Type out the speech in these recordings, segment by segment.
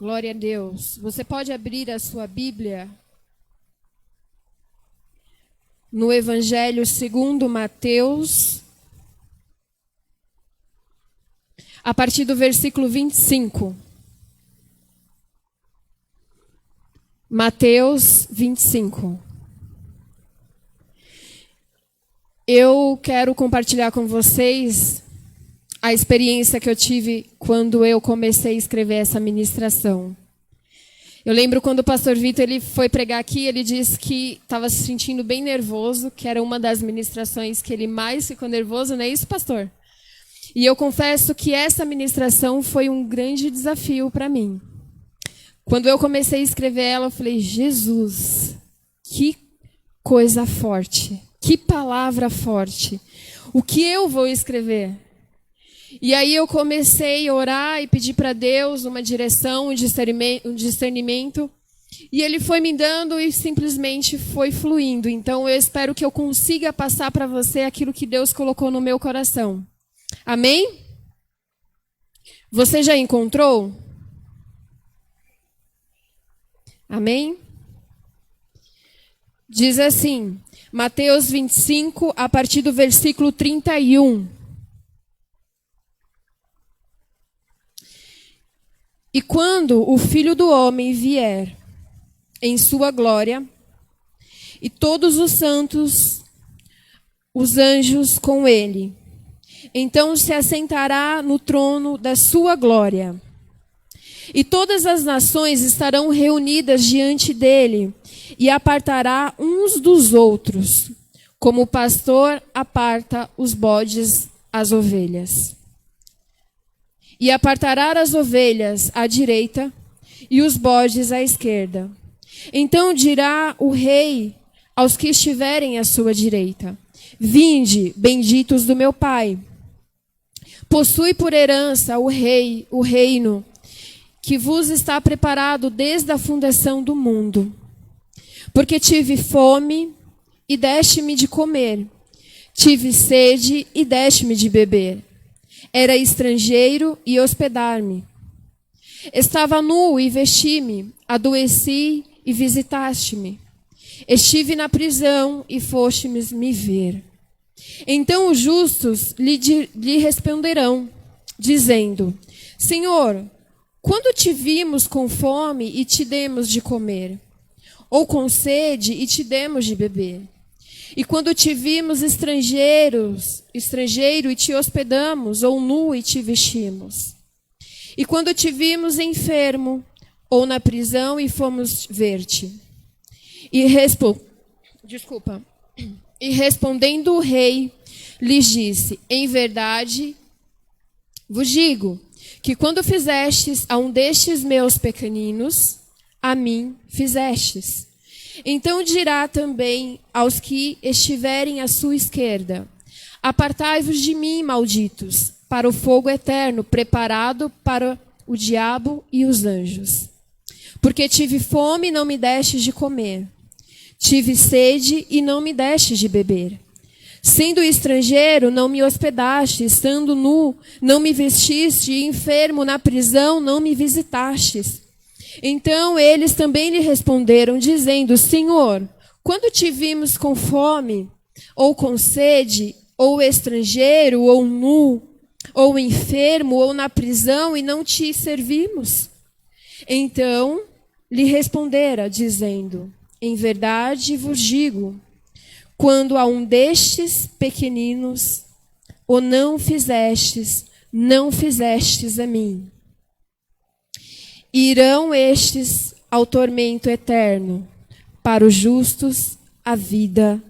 Glória a Deus. Você pode abrir a sua Bíblia no Evangelho segundo Mateus, a partir do versículo 25. Mateus 25. Eu quero compartilhar com vocês a experiência que eu tive quando eu comecei a escrever essa ministração. Eu lembro quando o pastor Vitor ele foi pregar aqui, ele disse que estava se sentindo bem nervoso, que era uma das ministrações que ele mais ficou nervoso, não é isso, pastor? E eu confesso que essa ministração foi um grande desafio para mim. Quando eu comecei a escrever ela, eu falei, Jesus, que coisa forte, que palavra forte. O que eu vou escrever? E aí eu comecei a orar e pedir para Deus uma direção, um discernimento. E Ele foi me dando e simplesmente foi fluindo. Então eu espero que eu consiga passar para você aquilo que Deus colocou no meu coração. Amém? Você já encontrou? Amém? Diz assim, Mateus 25, a partir do versículo 31. E quando o Filho do Homem vier em sua glória, e todos os santos, os anjos com ele, então se assentará no trono da sua glória. E todas as nações estarão reunidas diante dele, e apartará uns dos outros, como o pastor aparta os bodes às ovelhas. E apartará as ovelhas à direita e os bodes à esquerda. Então dirá o rei aos que estiverem à sua direita: Vinde, benditos do meu Pai. Possui por herança o reino que vos está preparado desde a fundação do mundo. Porque tive fome e deste-me de comer. Tive sede e deste-me de beber. Era estrangeiro e hospedar-me. Estava nu e vesti-me. Adoeci e visitaste-me. Estive na prisão e foste-me ver. Então os justos lhe responderão, dizendo: Senhor, quando te vimos com fome e te demos de comer? Ou com sede e te demos de beber? E quando te vimos estrangeiro e te hospedamos, ou nu e te vestimos? E quando te vimos enfermo, ou na prisão e fomos ver-te? E respondendo o rei, lhes disse: Em verdade vos digo, que quando fizestes a um destes meus pequeninos, a mim fizestes. Então dirá também aos que estiverem à sua esquerda: Apartai-vos de mim, malditos, para o fogo eterno, preparado para o diabo e os anjos. Porque tive fome e não me destes de comer. Tive sede e não me destes de beber. Sendo estrangeiro, não me hospedaste. Estando nu, não me vestiste. E enfermo na prisão, não me visitastes. Então eles também lhe responderam, dizendo: Senhor, quando te vimos com fome, ou com sede, ou estrangeiro, ou nu, ou enfermo, ou na prisão, e não te servimos? Então lhe respondera, dizendo: Em verdade vos digo, quando a um destes pequeninos o não fizestes a mim. Irão estes ao tormento eterno, para os justos a vida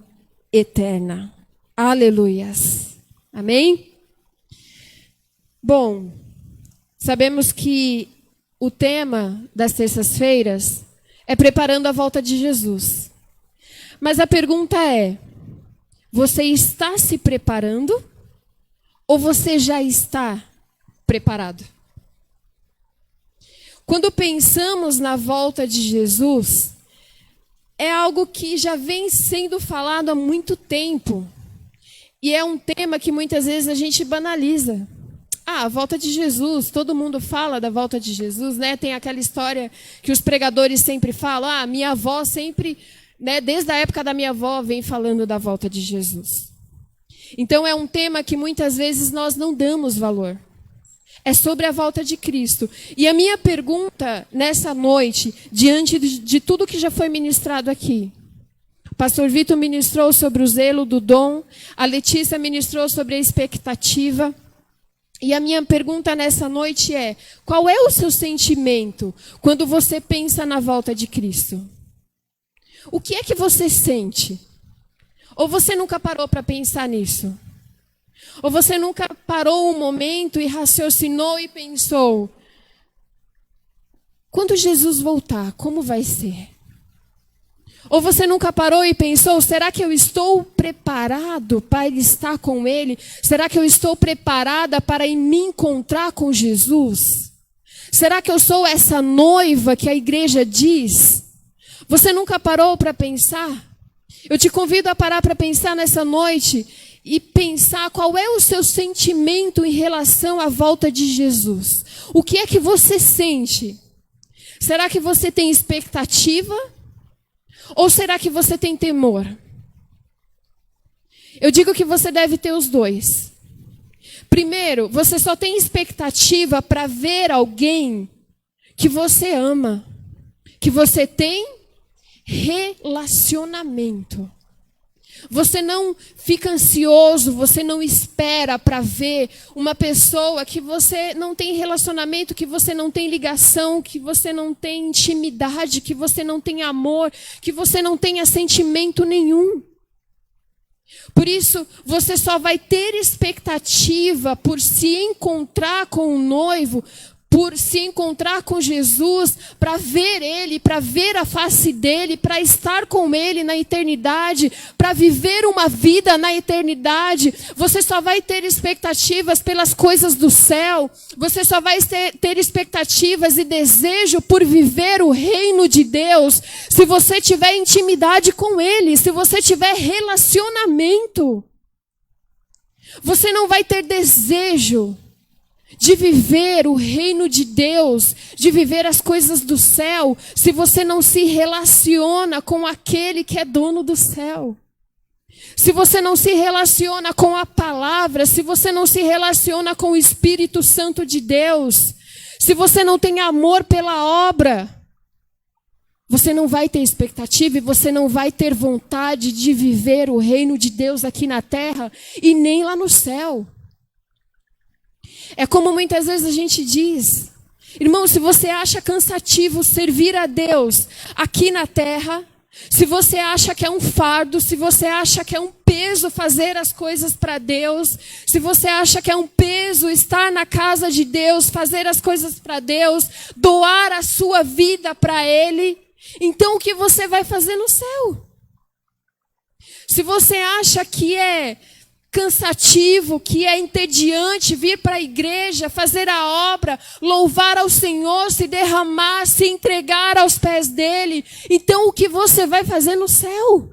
eterna. Aleluias. Amém? Bom, sabemos que o tema das terças-feiras é preparando a volta de Jesus. Mas a pergunta é: você está se preparando ou você já está preparado? Quando pensamos na volta de Jesus, é algo que já vem sendo falado há muito tempo. E é um tema que muitas vezes a gente banaliza. a volta de Jesus, todo mundo fala da volta de Jesus, né? Tem aquela história que os pregadores sempre falam, minha avó sempre, né, desde a época da minha avó, vem falando da volta de Jesus. Então é um tema que muitas vezes nós não damos valor. É sobre a volta de Cristo. E a minha pergunta nessa noite, diante de tudo que já foi ministrado aqui, o pastor Vitor ministrou sobre o zelo do dom, a Letícia ministrou sobre a expectativa. E a minha pergunta nessa noite é: qual é o seu sentimento quando você pensa na volta de Cristo? O que é que você sente? Ou você nunca parou para pensar nisso? Ou você nunca parou um momento e raciocinou e pensou: quando Jesus voltar, como vai ser? Ou você nunca parou e pensou: será que eu estou preparado para estar com Ele? Será que eu estou preparada para me encontrar com Jesus? Será que eu sou essa noiva que a igreja diz? Você nunca parou para pensar? Eu te convido a parar para pensar nessa noite e pensar qual é o seu sentimento em relação à volta de Jesus. O que é que você sente? Será que você tem expectativa? Ou será que você tem temor? Eu digo que você deve ter os dois. Primeiro, você só tem expectativa para ver alguém que você ama, que você tem relacionamento. Você não fica ansioso, você não espera para ver uma pessoa que você não tem relacionamento, que você não tem ligação, que você não tem intimidade, que você não tem amor, que você não tenha sentimento nenhum. Por isso, você só vai ter expectativa por se encontrar com o noivo, por se encontrar com Jesus, para ver Ele, para ver a face dEle, para estar com Ele na eternidade, para viver uma vida na eternidade. Você só vai ter expectativas pelas coisas do céu. Você só vai ter expectativas e desejo por viver o reino de Deus se você tiver intimidade com Ele, se você tiver relacionamento. Você não vai ter desejo de viver o reino de Deus, de viver as coisas do céu, se você não se relaciona com aquele que é dono do céu. Se você não se relaciona com a palavra, se você não se relaciona com o Espírito Santo de Deus, se você não tem amor pela obra, você não vai ter expectativa e você não vai ter vontade de viver o reino de Deus aqui na terra e nem lá no céu. É como muitas vezes a gente diz: irmão, se você acha cansativo servir a Deus aqui na terra, se você acha que é um fardo, se você acha que é um peso fazer as coisas para Deus, se você acha que é um peso estar na casa de Deus, fazer as coisas para Deus, doar a sua vida para Ele, então o que você vai fazer no céu? Se você acha que é cansativo, que é entediante vir para a igreja, fazer a obra, louvar ao Senhor, se derramar, se entregar aos pés dele, então o que você vai fazer no céu?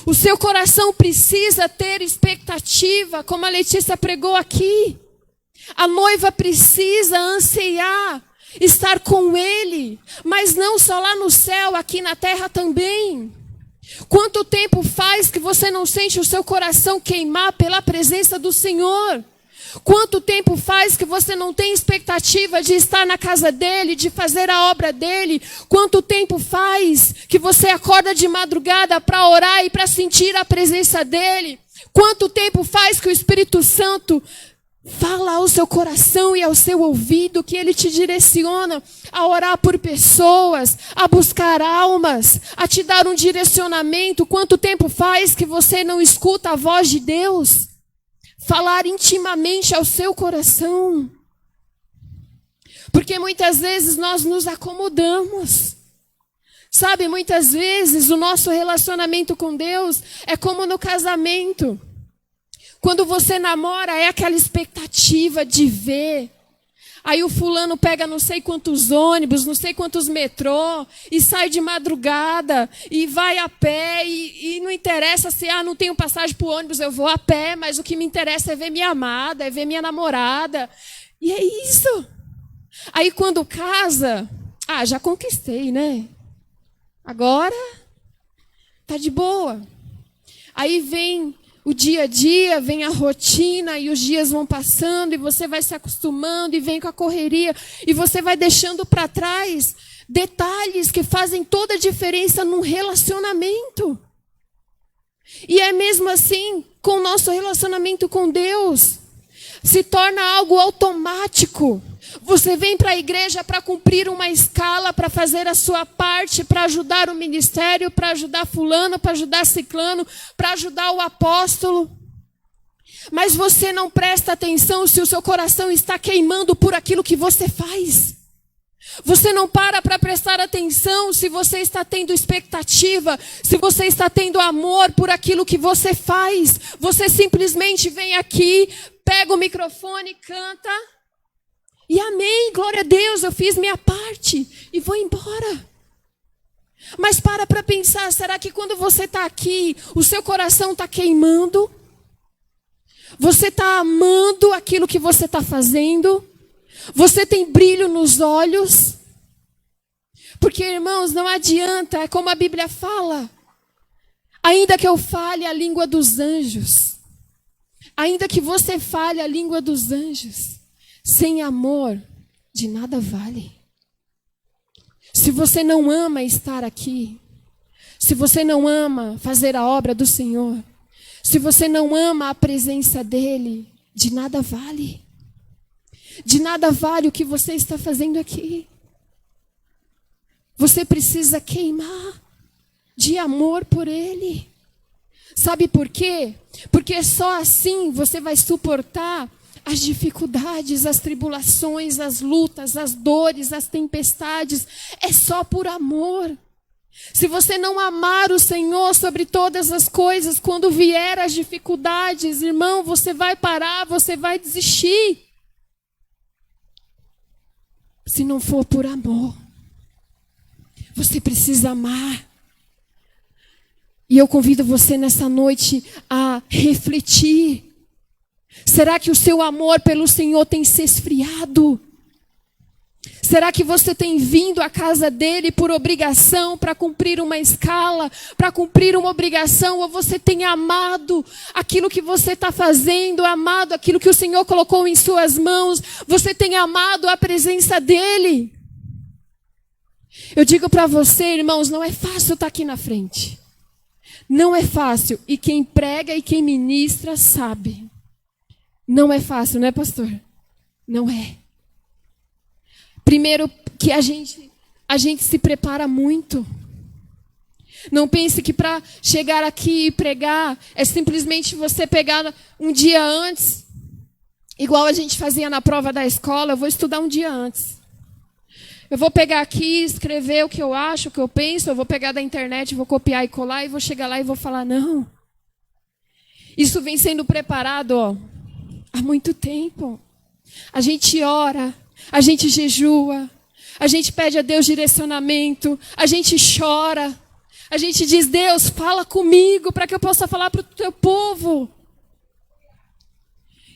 O seu coração precisa ter expectativa, como a Letícia pregou aqui. A noiva precisa ansiar estar com ele, mas não só lá no céu, aqui na terra também. Quanto tempo faz que você não sente o seu coração queimar pela presença do Senhor? Quanto tempo faz que você não tem expectativa de estar na casa dele, de fazer a obra dele? Quanto tempo faz que você acorda de madrugada para orar e para sentir a presença dele? Quanto tempo faz que o Espírito Santo fala ao seu coração e ao seu ouvido, que ele te direciona a orar por pessoas, a buscar almas, a te dar um direcionamento? Quanto tempo faz que você não escuta a voz de Deus falar intimamente ao seu coração? Porque muitas vezes nós nos acomodamos. Sabe, muitas vezes o nosso relacionamento com Deus é como no casamento. Quando você namora, é aquela expectativa de ver Aí o fulano pega não sei quantos ônibus, não sei quantos metrô, e sai de madrugada, e vai a pé, e não interessa se, não tenho passagem para o ônibus, eu vou a pé, mas o que me interessa é ver minha amada, é ver minha namorada. E é isso. Aí quando casa, já conquistei, né? Agora, tá de boa. Aí vem o dia a dia, vem a rotina, e os dias vão passando, e você vai se acostumando, e vem com a correria, e você vai deixando para trás detalhes que fazem toda a diferença num relacionamento. E é mesmo assim com o nosso relacionamento com Deus. Se torna algo automático. Você vem para a igreja para cumprir uma escala, para fazer a sua parte, para ajudar o ministério, para ajudar fulano, para ajudar ciclano, para ajudar o apóstolo. Mas você não presta atenção se o seu coração está queimando por aquilo que você faz. Você não para prestar atenção se você está tendo expectativa, se você está tendo amor por aquilo que você faz. Você simplesmente vem aqui, pega o microfone, canta. E amém, glória a Deus, eu fiz minha parte e vou embora. Mas para pensar, será que quando você está aqui, o seu coração está queimando? Você está amando aquilo que você está fazendo? Você tem brilho nos olhos? Porque, irmãos, não adianta, é como a Bíblia fala. Ainda que eu fale a língua dos anjos, ainda que você fale a língua dos anjos, sem amor, de nada vale. Se você não ama estar aqui, se você não ama fazer a obra do Senhor, se você não ama a presença dEle, de nada vale. De nada vale o que você está fazendo aqui. Você precisa queimar de amor por Ele. Sabe por quê? Porque só assim você vai suportar as dificuldades, as tribulações, as lutas, as dores, as tempestades. É só por amor. Se você não amar o Senhor sobre todas as coisas, quando vier as dificuldades, irmão, você vai parar, você vai desistir. Se não for por amor, você precisa amar. E eu convido você nessa noite a refletir. Será que o seu amor pelo Senhor tem se esfriado? Será que você tem vindo à casa dele por obrigação, para cumprir uma escala, para cumprir uma obrigação? Ou você tem amado aquilo que você está fazendo, amado aquilo que o Senhor colocou em suas mãos? Você tem amado a presença dele? Eu digo para você, irmãos, não é fácil estar aqui na frente. Não é fácil. E quem prega e quem ministra sabe. Não é fácil, né, pastor? Não é. Primeiro que a gente se prepara muito. Não pense que para chegar aqui e pregar é simplesmente você pegar um dia antes, igual a gente fazia na prova da escola. Eu vou estudar um dia antes. Eu vou pegar aqui, escrever o que eu acho, o que eu penso, eu vou pegar da internet, vou copiar e colar e vou chegar lá e vou falar, não. Isso vem sendo preparado, há muito tempo. A gente ora, a gente jejua, a gente pede a Deus direcionamento, a gente chora, a gente diz, Deus, fala comigo para que eu possa falar para o teu povo.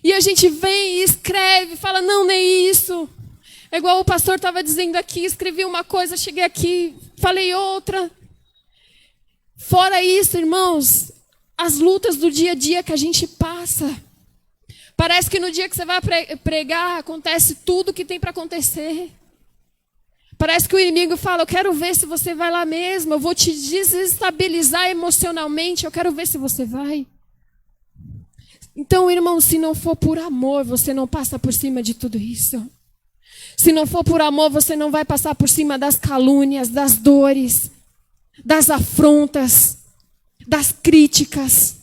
E a gente vem e escreve, fala, não, nem isso. É igual o pastor estava dizendo aqui, escrevi uma coisa, cheguei aqui, falei outra. Fora isso, irmãos, as lutas do dia a dia que a gente passa. Parece que no dia que você vai pregar, acontece tudo que tem para acontecer. Parece que o inimigo fala, eu quero ver se você vai lá mesmo, eu vou te desestabilizar emocionalmente, eu quero ver se você vai. Então, irmão, se não for por amor, você não passa por cima de tudo isso. Se não for por amor, você não vai passar por cima das calúnias, das dores, das afrontas, das críticas.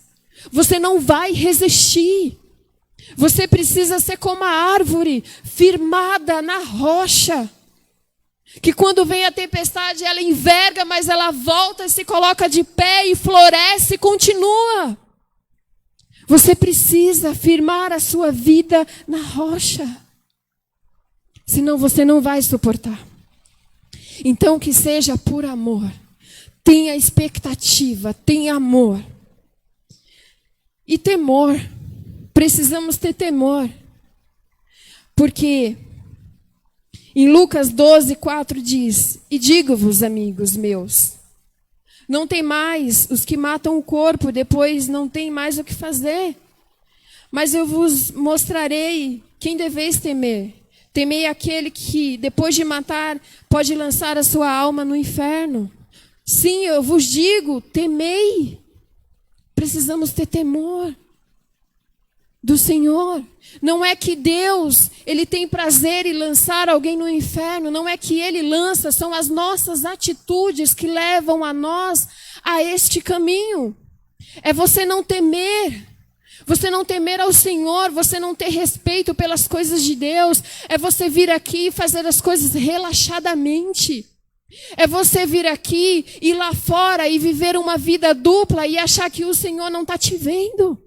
Você não vai resistir. Você precisa ser como a árvore, firmada na rocha. Que quando vem a tempestade, ela enverga, mas ela volta e se coloca de pé e floresce e continua. Você precisa firmar a sua vida na rocha. Senão você não vai suportar. Então que seja por amor. Tenha expectativa, tenha amor. E temor. Precisamos ter temor. Porque em Lucas 12:4 diz: E digo-vos, amigos meus, não tem mais os que matam o corpo, depois não tem mais o que fazer. Mas eu vos mostrarei quem deveis temer. Temei aquele que, depois de matar, pode lançar a sua alma no inferno. Sim, eu vos digo, temei. Precisamos ter temor do Senhor. Não é que Deus, Ele tem prazer em lançar alguém no inferno. Não é que Ele lança, são as nossas atitudes que levam a nós a este caminho. É você não temer. Você não temer ao Senhor, você não ter respeito pelas coisas de Deus. É você vir aqui e fazer as coisas relaxadamente. É você vir aqui, ir lá fora e viver uma vida dupla e achar que o Senhor não está te vendo.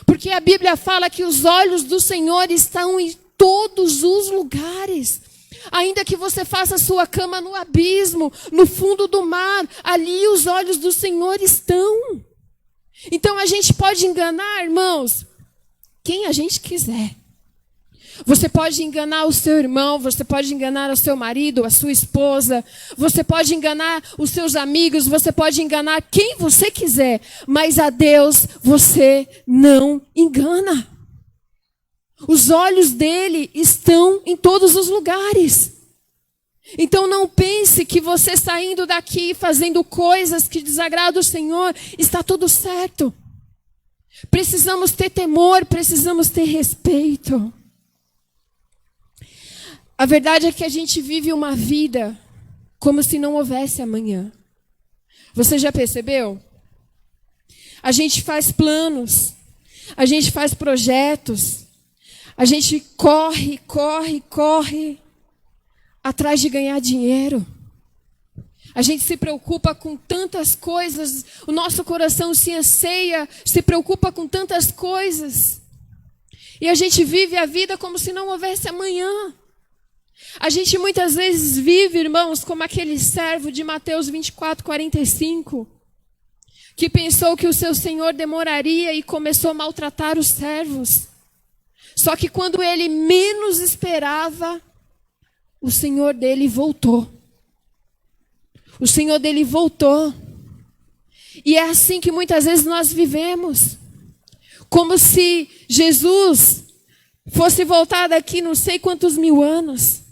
Porque a Bíblia fala que os olhos do Senhor estão em todos os lugares. Ainda que você faça a sua cama no abismo, no fundo do mar, ali os olhos do Senhor estão. Então a gente pode enganar, irmãos, quem a gente quiser. Você pode enganar o seu irmão, você pode enganar o seu marido, a sua esposa, você pode enganar os seus amigos, você pode enganar quem você quiser, mas a Deus você não engana. Os olhos dele estão em todos os lugares. Então não pense que você saindo daqui fazendo coisas que desagradam o Senhor, está tudo certo. Precisamos ter temor, precisamos ter respeito. A verdade é que a gente vive uma vida como se não houvesse amanhã. Você já percebeu? A gente faz planos, a gente faz projetos, a gente corre atrás de ganhar dinheiro. A gente se preocupa com tantas coisas, o nosso coração se anseia, se preocupa com tantas coisas. E a gente vive a vida como se não houvesse amanhã. A gente muitas vezes vive, irmãos, como aquele servo de Mateus 24:45, que pensou que o seu senhor demoraria e começou a maltratar os servos. Só que quando ele menos esperava, o Senhor dele voltou. O Senhor dele voltou. E é assim que muitas vezes nós vivemos. Como se Jesus fosse voltar daqui não sei quantos mil anos.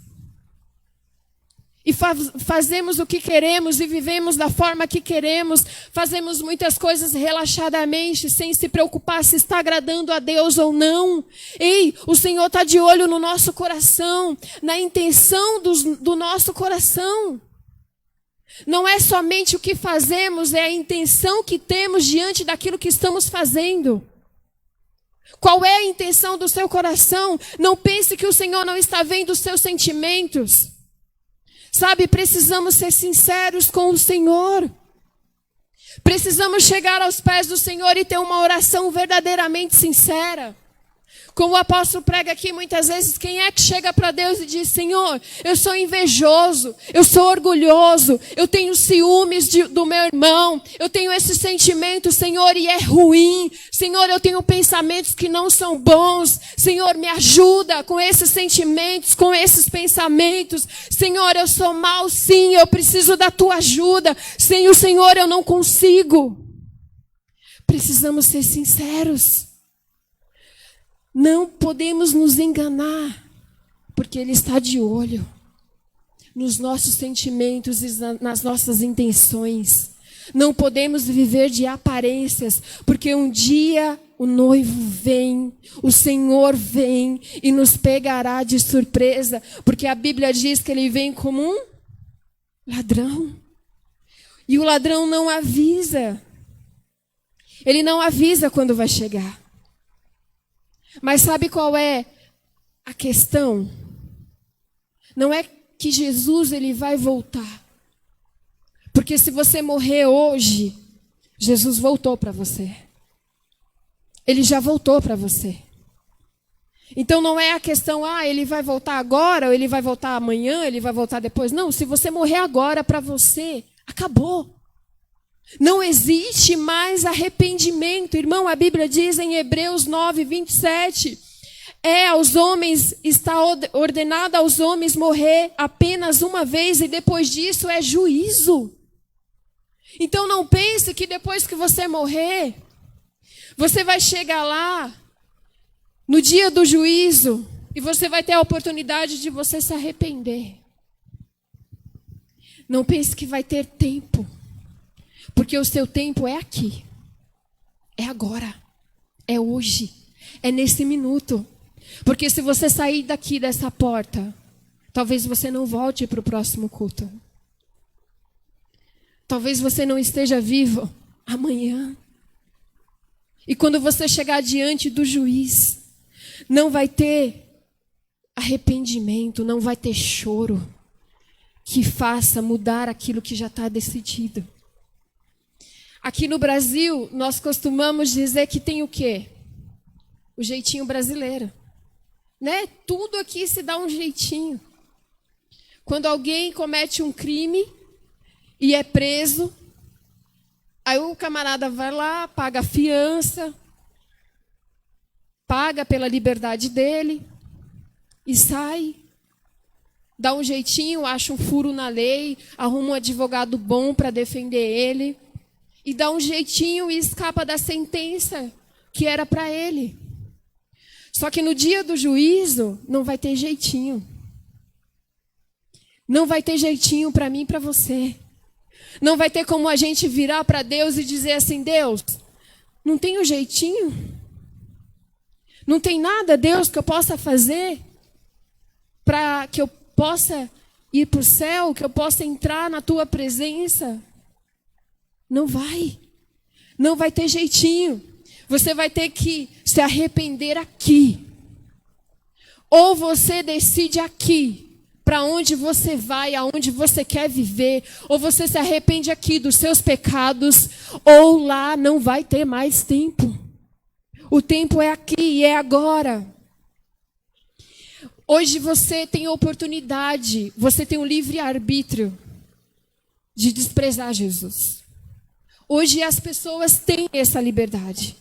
E fazemos o que queremos e vivemos da forma que queremos. Fazemos muitas coisas relaxadamente, sem se preocupar se está agradando a Deus ou não. Ei, o Senhor está de olho no nosso coração, na intenção do nosso coração. Não é somente o que fazemos, é a intenção que temos diante daquilo que estamos fazendo. Qual é a intenção do seu coração? Não pense que o Senhor não está vendo os seus sentimentos. Sabe, precisamos ser sinceros com o Senhor. Precisamos chegar aos pés do Senhor e ter uma oração verdadeiramente sincera. Como o apóstolo prega aqui muitas vezes, quem é que chega para Deus e diz: Senhor, eu sou invejoso, eu sou orgulhoso, eu tenho ciúmes do meu irmão, eu tenho esse sentimento, Senhor, e é ruim. Senhor, eu tenho pensamentos que não são bons. Senhor, me ajuda com esses sentimentos, com esses pensamentos. Senhor, eu sou mau, sim, eu preciso da tua ajuda. Sem o Senhor eu não consigo. Precisamos ser sinceros. Não podemos nos enganar, porque Ele está de olho nos nossos sentimentos e nas nossas intenções. Não podemos viver de aparências, porque um dia o noivo vem, o Senhor vem e nos pegará de surpresa, porque a Bíblia diz que Ele vem como um ladrão. E o ladrão não avisa. Ele não avisa quando vai chegar. Mas sabe qual é a questão? Não é que Jesus ele vai voltar. Porque se você morrer hoje, Jesus voltou para você. Ele já voltou para você. Então não é a questão, ele vai voltar agora, ou ele vai voltar amanhã, ele vai voltar depois. Não, se você morrer agora, para você, acabou. Não existe mais arrependimento. Irmão, a Bíblia diz em Hebreus 9, 27, está ordenado aos homens morrer apenas uma vez e depois disso é juízo. Então não pense que depois que você morrer, você vai chegar lá no dia do juízo e você vai ter a oportunidade de você se arrepender. Não pense que vai ter tempo, porque o seu tempo é aqui, é agora, é hoje, é nesse minuto. Porque se você sair daqui dessa porta, talvez você não volte para o próximo culto. Talvez você não esteja vivo amanhã. E quando você chegar diante do juiz, não vai ter arrependimento, não vai ter choro que faça mudar aquilo que já está decidido. Aqui no Brasil, nós costumamos dizer que tem o quê? O jeitinho brasileiro. Né? Tudo aqui se dá um jeitinho. Quando alguém comete um crime e é preso, aí o camarada vai lá, paga a fiança, paga pela liberdade dele e sai. Dá um jeitinho, acha um furo na lei, arruma um advogado bom para defender ele e dá um jeitinho e escapa da sentença que era para ele. Só que no dia do juízo não vai ter jeitinho. Não vai ter jeitinho para mim e para você. Não vai ter como a gente virar para Deus e dizer assim, Deus, não tem um jeitinho? Não tem nada, Deus, que eu possa fazer para que eu possa ir para o céu, que eu possa entrar na tua presença? Não vai. Não vai ter jeitinho. Você vai ter que se arrepender aqui. Ou você decide aqui, para onde você vai, aonde você quer viver. Ou você se arrepende aqui dos seus pecados, ou lá não vai ter mais tempo. O tempo é aqui e é agora. Hoje você tem a oportunidade, você tem o livre-arbítrio de desprezar Jesus. Hoje as pessoas têm essa liberdade.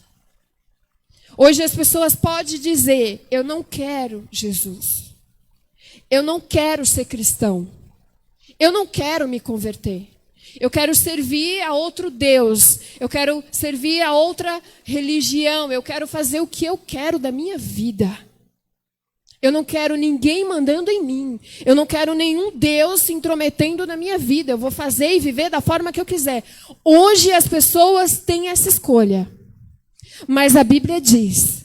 Hoje as pessoas podem dizer, eu não quero Jesus. Eu não quero ser cristão. Eu não quero me converter. Eu quero servir a outro Deus. Eu quero servir a outra religião. Eu quero fazer o que eu quero da minha vida. Eu não quero ninguém mandando em mim. Eu não quero nenhum Deus se intrometendo na minha vida. Eu vou fazer e viver da forma que eu quiser. Hoje as pessoas têm essa escolha. Mas a Bíblia diz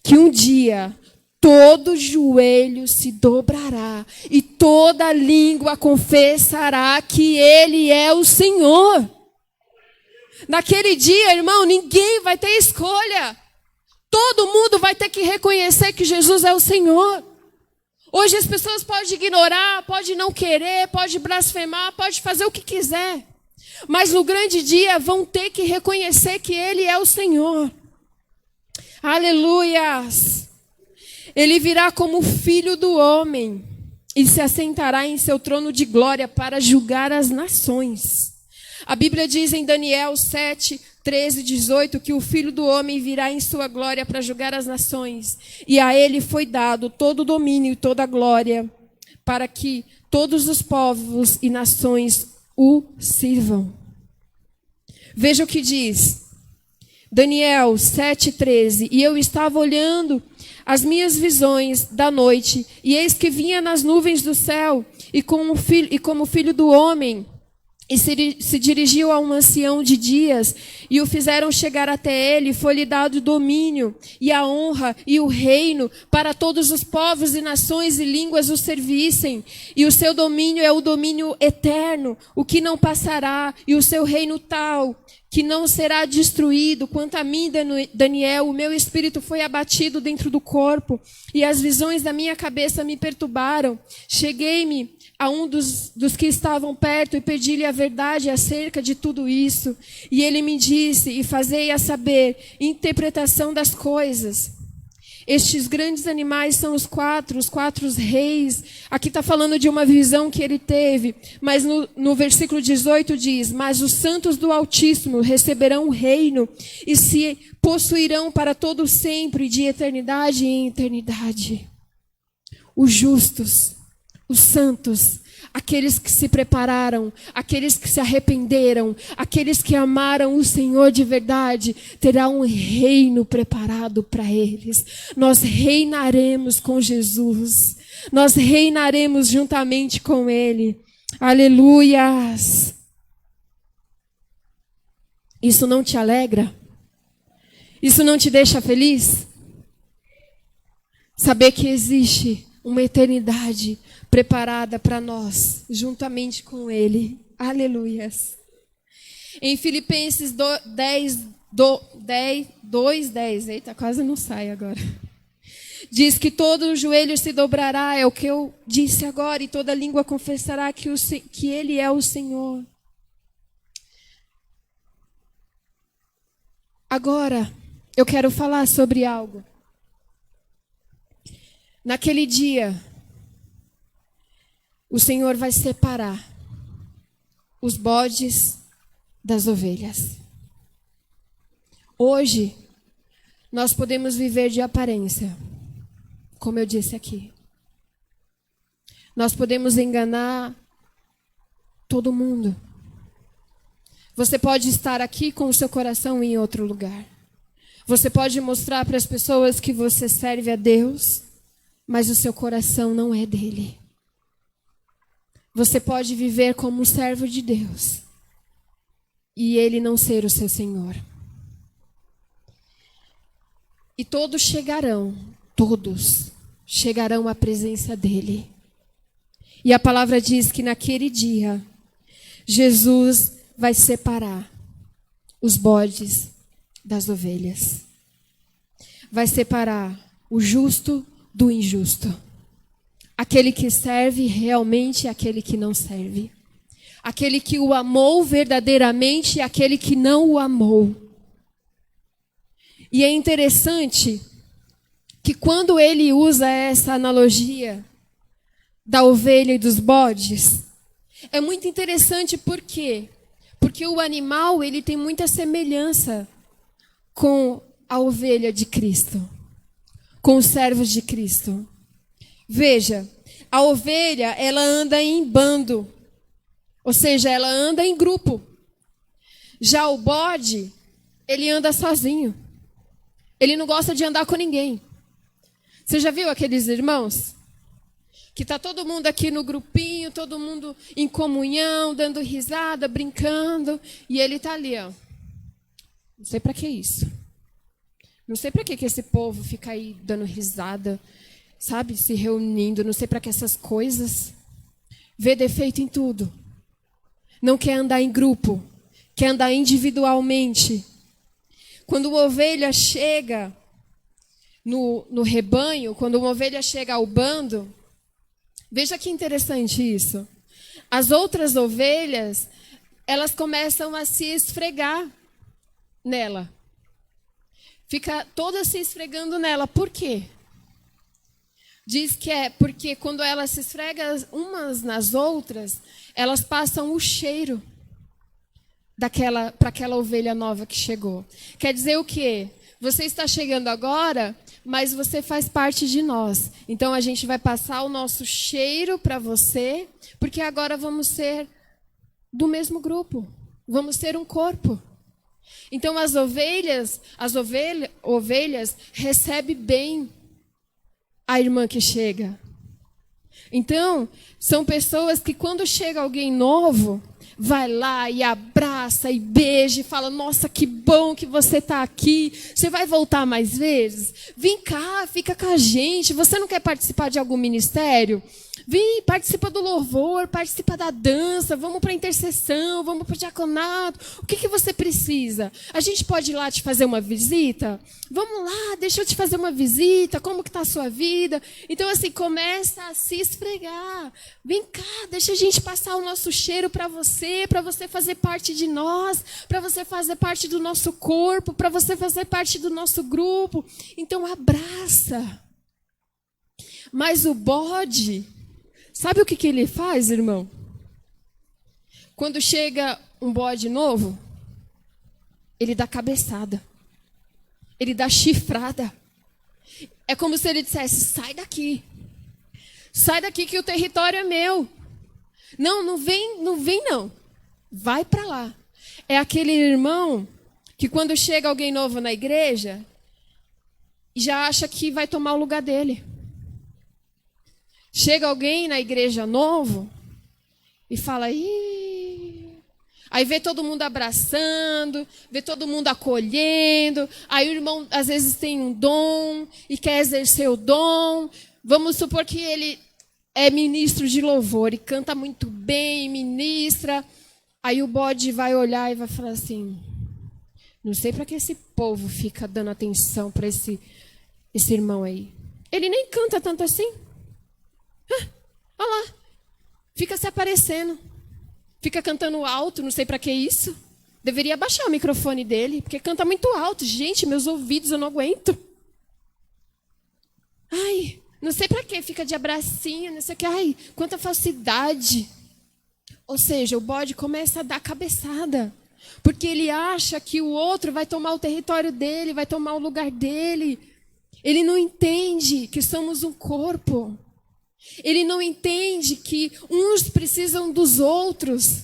que um dia todo joelho se dobrará e toda língua confessará que Ele é o Senhor. Naquele dia, irmão, ninguém vai ter escolha. Todo mundo vai ter que reconhecer que Jesus é o Senhor. Hoje as pessoas podem ignorar, podem não querer, podem blasfemar, podem fazer o que quiser. Mas no grande dia vão ter que reconhecer que Ele é o Senhor. Aleluias! Ele virá como filho do homem e se assentará em seu trono de glória para julgar as nações. A Bíblia diz em Daniel 7, 13, 18 que o filho do homem virá em sua glória para julgar as nações. E a ele foi dado todo o domínio e toda a glória para que todos os povos e nações o sirvam. Veja o que diz. Daniel 7,13. E eu estava olhando as minhas visões da noite, e eis que vinha nas nuvens do céu, e como filho do homem, e se dirigiu a um ancião de dias, e o fizeram chegar até ele, e foi-lhe dado domínio, e a honra, e o reino, para todos os povos e nações e línguas o servissem. E o seu domínio é o domínio eterno, o que não passará, e o seu reino tal, que não será destruído. Quanto a mim, Daniel, o meu espírito foi abatido dentro do corpo, e as visões da minha cabeça me perturbaram. Cheguei-me a um dos que estavam perto e pedi-lhe a verdade acerca de tudo isso. E ele me disse, e fazei a saber interpretação das coisas. Estes grandes animais são os quatro reis. Aqui está falando de uma visão que ele teve. Mas no versículo 18 diz: mas os santos do Altíssimo receberão o reino e se possuirão para todo sempre, de eternidade em eternidade. Os justos, os santos, aqueles que se prepararam, aqueles que se arrependeram, aqueles que amaram o Senhor de verdade, terá um reino preparado para eles. Nós reinaremos com Jesus. Nós reinaremos juntamente com Ele. Aleluias! Isso não te alegra? Isso não te deixa feliz? Saber que existe uma eternidade preparada para nós, juntamente com Ele. Aleluias. Em Filipenses 2:10, eita, quase não sai agora. Diz que todo joelho se dobrará, é o que eu disse agora, e toda língua confessará que Ele é o Senhor. Agora, eu quero falar sobre algo. Naquele dia, o Senhor vai separar os bodes das ovelhas. Hoje, nós podemos viver de aparência, como eu disse aqui. Nós podemos enganar todo mundo. Você pode estar aqui com o seu coração em outro lugar. Você pode mostrar para as pessoas que você serve a Deus, mas o seu coração não é dele. Você pode viver como um servo de Deus e ele não ser o seu Senhor. E todos chegarão à presença dele. E a palavra diz que naquele dia, Jesus vai separar os bodes das ovelhas. Vai separar o justo do injusto. Aquele que serve realmente e aquele que não serve. Aquele que o amou verdadeiramente e aquele que não o amou. E é interessante que quando ele usa essa analogia da ovelha e dos bodes, é muito interessante por quê? Porque o animal, ele tem muita semelhança com a ovelha de Cristo, com os servos de Cristo. Veja, a ovelha, ela anda em bando, ou seja, ela anda em grupo. Já o bode, ele anda sozinho. Ele não gosta de andar com ninguém. Você já viu aqueles irmãos? Que está todo mundo aqui no grupinho, todo mundo em comunhão, dando risada, brincando, e ele está ali, ó. Não sei para que isso. Não sei para que esse povo fica aí dando risada, sabe, se reunindo, não sei para que essas coisas. Vê defeito em tudo. Não quer andar em grupo, quer andar individualmente. Quando uma ovelha chega no rebanho, quando uma ovelha chega ao bando, veja que interessante isso. As outras ovelhas, elas começam a se esfregar nela. Fica todas se esfregando nela. Por quê? Diz que é porque quando elas se esfregam umas nas outras, elas passam o cheiro para aquela ovelha nova que chegou. Quer dizer o quê? Você está chegando agora, mas você faz parte de nós. Então a gente vai passar o nosso cheiro para você, porque agora vamos ser do mesmo grupo. Vamos ser um corpo. Então as ovelhas recebem bem a irmã que chega. Então, são pessoas que quando chega alguém novo, vai lá e abraça e beija e fala: nossa, que bom que você está aqui. Você vai voltar mais vezes? Vem cá, fica com a gente. Você não quer participar de algum ministério? Vem, participa do louvor, participa da dança, vamos para a intercessão, vamos para o diaconato. O que você precisa? A gente pode ir lá te fazer uma visita? Vamos lá, deixa eu te fazer uma visita, como que está a sua vida? Então, assim, começa a se esfregar pregar. Vem cá, deixa a gente passar o nosso cheiro para você fazer parte de nós, para você fazer parte do nosso corpo, para você fazer parte do nosso grupo. Então abraça. Mas o bode, sabe o que ele faz, irmão? Quando chega um bode novo, ele dá cabeçada. Ele dá chifrada. É como se ele dissesse, sai daqui. Sai daqui que o território é meu. Não vem não. Vai para lá. É aquele irmão que quando chega alguém novo na igreja, já acha que vai tomar o lugar dele. Chega alguém na igreja novo e fala, ih. Aí vê todo mundo abraçando, vê todo mundo acolhendo. Aí o irmão às vezes tem um dom e quer exercer o dom. Vamos supor que ele é ministro de louvor e canta muito bem, ministra. Aí o bode vai olhar e vai falar assim, não sei para que esse povo fica dando atenção para esse irmão aí. Ele nem canta tanto assim. Olha lá, fica se aparecendo. Fica cantando alto, não sei para que isso. Deveria baixar o microfone dele, porque canta muito alto. Gente, meus ouvidos, eu não aguento. Ai, não sei para que, fica de abracinho, não sei o que. Ai, quanta falsidade. Ou seja, o bode começa a dar cabeçada. Porque ele acha que o outro vai tomar o território dele, vai tomar o lugar dele. Ele não entende que somos um corpo. Ele não entende que uns precisam dos outros.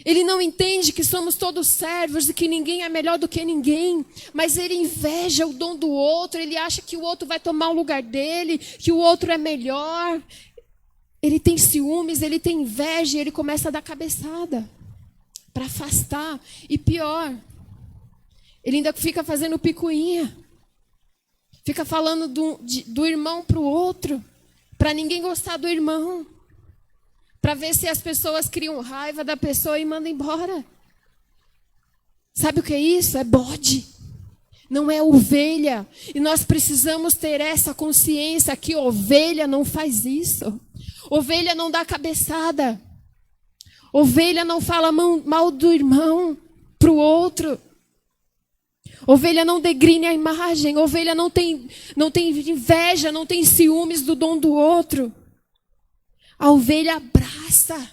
Ele não entende que somos todos servos e que ninguém é melhor do que ninguém. Mas ele inveja o dom do outro. Ele acha que o outro vai tomar o lugar dele, que o outro é melhor. Ele tem ciúmes, ele tem inveja e ele começa a dar cabeçada para afastar. E pior, ele ainda fica fazendo picuinha. Fica falando do irmão para o outro. Para ninguém gostar do irmão. Para ver se as pessoas criam raiva da pessoa e mandam embora. Sabe o que é isso? É bode. Não é ovelha. E nós precisamos ter essa consciência que ovelha não faz isso. Ovelha não dá cabeçada. Ovelha não fala mal do irmão para o outro. Ovelha não degrine a imagem. Ovelha não tem inveja, não tem ciúmes do dom do outro. A ovelha abraça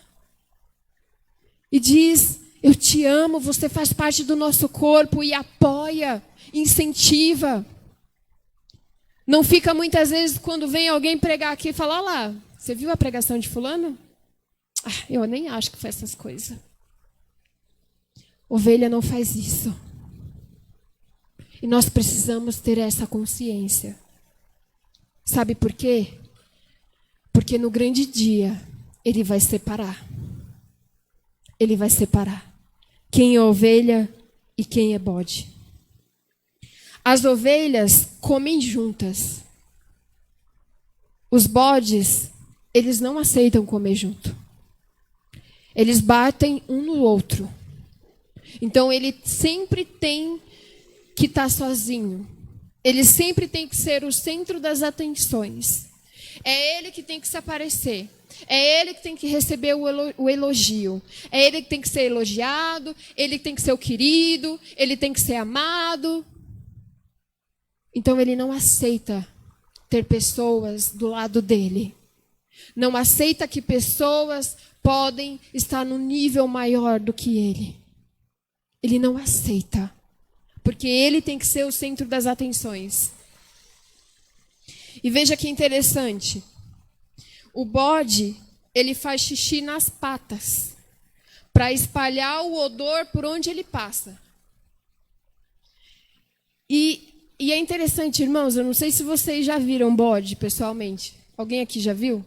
e diz, eu te amo, você faz parte do nosso corpo, e apoia, incentiva. Não fica muitas vezes quando vem alguém pregar aqui e fala, olha lá, você viu a pregação de fulano? Eu nem acho que foi essas coisas. Ovelha não faz isso. E nós precisamos ter essa consciência. Sabe por quê? Porque no grande dia, ele vai separar. Ele vai separar quem é ovelha e quem é bode. As ovelhas comem juntas. Os bodes, eles não aceitam comer junto. Eles batem um no outro. Então, ele sempre tem que estar sozinho. Ele sempre tem que ser o centro das atenções. É ele que tem que se aparecer. É ele que tem que receber o elogio. É ele que tem que ser elogiado. Ele que tem que ser o querido. Ele tem que ser amado. Então ele não aceita ter pessoas do lado dele. Não aceita que pessoas podem estar no nível maior do que ele. Ele não aceita. Porque ele tem que ser o centro das atenções. E veja que interessante. O bode, ele faz xixi nas patas. Para espalhar o odor por onde ele passa. E é interessante, irmãos, eu não sei se vocês já viram bode pessoalmente. Alguém aqui já viu?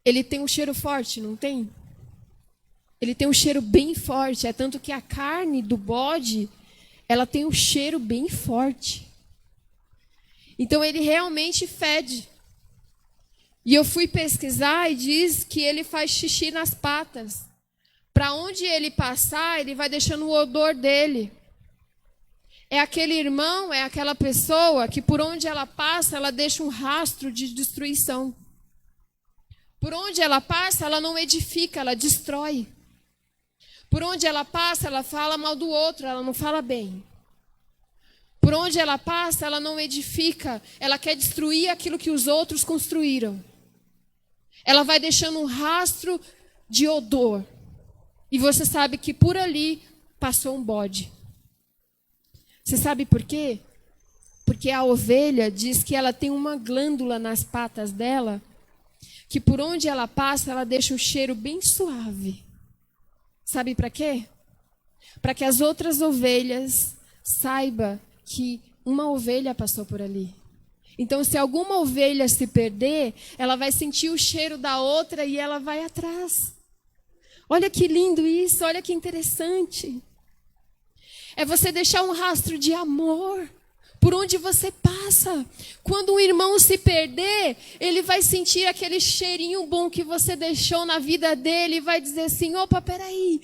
Ele tem um cheiro forte, não tem? Ele tem um cheiro bem forte. É tanto que a carne do bode, ela tem um cheiro bem forte. Então ele realmente fede. E eu fui pesquisar e diz que ele faz xixi nas patas. Para onde ele passar, ele vai deixando o odor dele. é aquele irmão, é aquela pessoa que por onde ela passa, ela deixa um rastro de destruição. Por onde ela passa, ela não edifica, ela destrói. Por onde ela passa, ela fala mal do outro, ela não fala bem. Por onde ela passa, ela não edifica, ela quer destruir aquilo que os outros construíram. Ela vai deixando um rastro de odor. E você sabe que por ali passou um bode. Você sabe por quê? Porque a ovelha diz que ela tem uma glândula nas patas dela, que por onde ela passa, ela deixa um cheiro bem suave. Sabe para quê? Para que as outras ovelhas saibam que uma ovelha passou por ali. Então, se alguma ovelha se perder, ela vai sentir o cheiro da outra e ela vai atrás. Olha que lindo isso, olha que interessante. É você deixar um rastro de amor por onde você passa. Quando um irmão se perder, ele vai sentir aquele cheirinho bom que você deixou na vida dele e vai dizer assim, opa, peraí,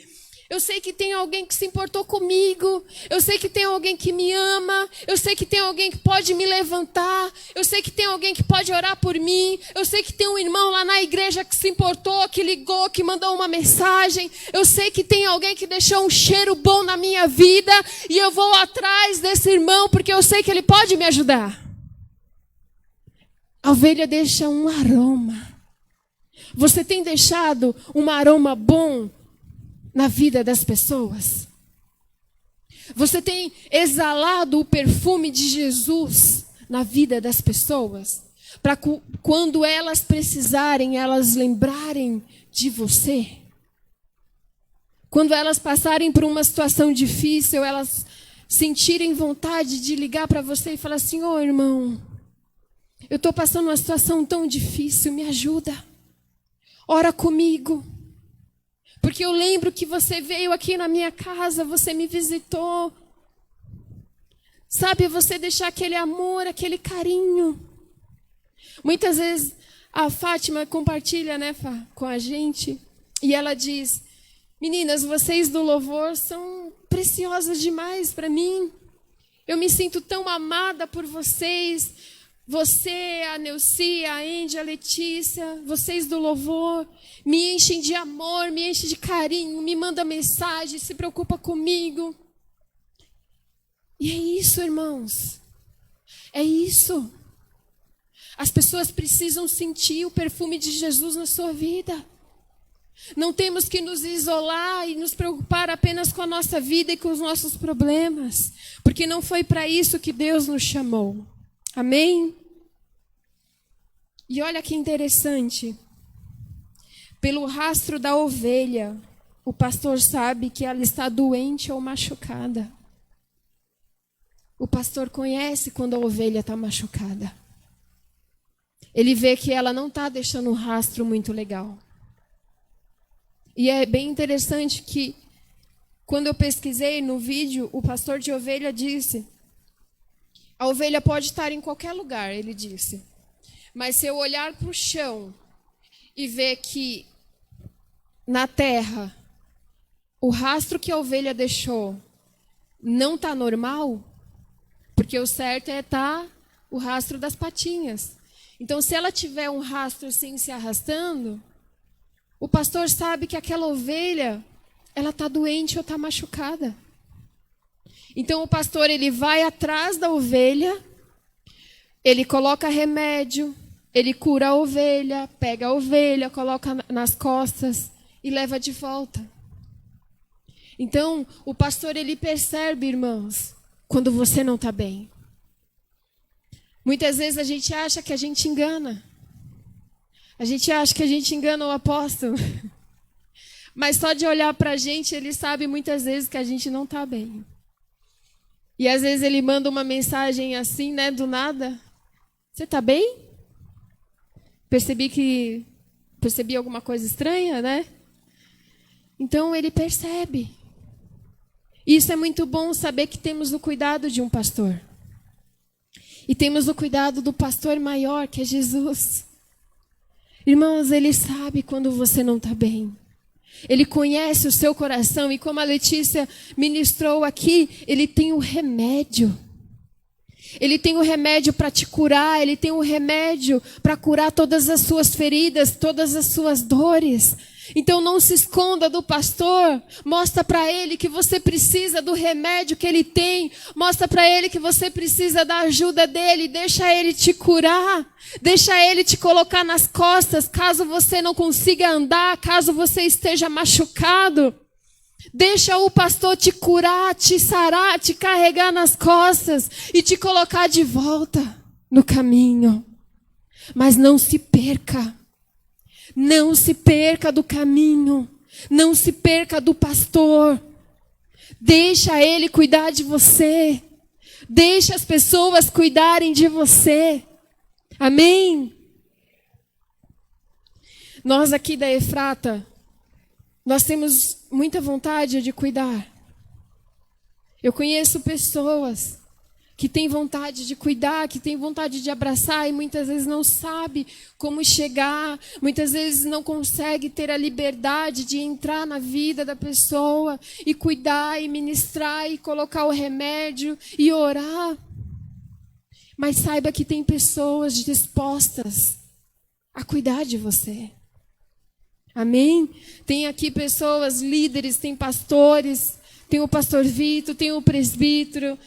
eu sei que tem alguém que se importou comigo, eu sei que tem alguém que me ama, eu sei que tem alguém que pode me levantar, eu sei que tem alguém que pode orar por mim, eu sei que tem um irmão lá na igreja que se importou, que ligou, que mandou uma mensagem, eu sei que tem alguém que deixou um cheiro bom na minha vida e eu vou atrás desse irmão porque eu sei que ele pode me ajudar. A ovelha deixa um aroma. Você tem deixado um aroma bom na vida das pessoas? Você tem exalado o perfume de Jesus na vida das pessoas? Para quando elas precisarem, elas lembrarem de você? Quando elas passarem por uma situação difícil, elas sentirem vontade de ligar para você e falar assim, ô irmão, eu estou passando uma situação tão difícil, me ajuda. Ora comigo. Porque eu lembro que você veio aqui na minha casa, você me visitou. Sabe, você deixar aquele amor, aquele carinho. Muitas vezes a Fátima compartilha, né, Fá, com a gente. E ela diz, meninas, vocês do louvor são preciosas demais para mim. Eu me sinto tão amada por vocês. Você, a Neuci, a Andy, a Letícia, vocês do louvor, me enchem de amor, me enchem de carinho, me manda mensagem, se preocupa comigo. E é isso, irmãos. É isso. As pessoas precisam sentir o perfume de Jesus na sua vida. Não temos que nos isolar e nos preocupar apenas com a nossa vida e com os nossos problemas, porque não foi para isso que Deus nos chamou. Amém? E olha que interessante. Pelo rastro da ovelha, o pastor sabe que ela está doente ou machucada. O pastor conhece quando a ovelha está machucada. Ele vê que ela não está deixando um rastro muito legal. E é bem interessante que, quando eu pesquisei no vídeo, o pastor de ovelha disse, a ovelha pode estar em qualquer lugar, ele disse. Mas se eu olhar para o chão e ver que na terra o rastro que a ovelha deixou não está normal, porque o certo é estar o rastro das patinhas. Então, se ela tiver um rastro assim se arrastando, o pastor sabe que aquela ovelha, ela está doente ou está machucada. Então, o pastor ele vai atrás da ovelha, ele coloca remédio, ele cura a ovelha, pega a ovelha, coloca nas costas e leva de volta. Então, o pastor ele percebe, irmãos, quando você não está bem. Muitas vezes a gente acha que a gente engana. A gente acha que a gente engana o apóstolo. Mas só de olhar para a gente, ele sabe muitas vezes que a gente não está bem. E às vezes ele manda uma mensagem assim, né, do nada. Você está bem? Percebi alguma coisa estranha, né? Então ele percebe. Isso é muito bom saber que temos o cuidado de um pastor. E temos o cuidado do pastor maior, que é Jesus. Irmãos, ele sabe quando você não está bem. Ele conhece o seu coração e como a Letícia ministrou aqui, Ele tem o remédio. Ele tem o remédio para te curar, Ele tem o remédio para curar todas as suas feridas, todas as suas dores. Então não se esconda do pastor, mostra para ele que você precisa do remédio que ele tem, mostra para ele que você precisa da ajuda dele, deixa ele te curar, deixa ele te colocar nas costas, caso você não consiga andar, caso você esteja machucado. Deixa o pastor te curar, te sarar, te carregar nas costas e te colocar de volta no caminho. Mas não se perca. Não se perca do caminho. Não se perca do pastor. Deixa ele cuidar de você. Deixa as pessoas cuidarem de você. Amém? Nós aqui da Efrata, nós temos muita vontade de cuidar. Eu conheço pessoas que têm vontade de cuidar, que têm vontade de abraçar e muitas vezes não sabe como chegar, muitas vezes não consegue ter a liberdade de entrar na vida da pessoa e cuidar e ministrar e colocar o remédio e orar. Mas saiba que tem pessoas dispostas a cuidar de você. Amém? Tem aqui pessoas, líderes, tem pastores, tem o pastor Vitor, tem o presbítero,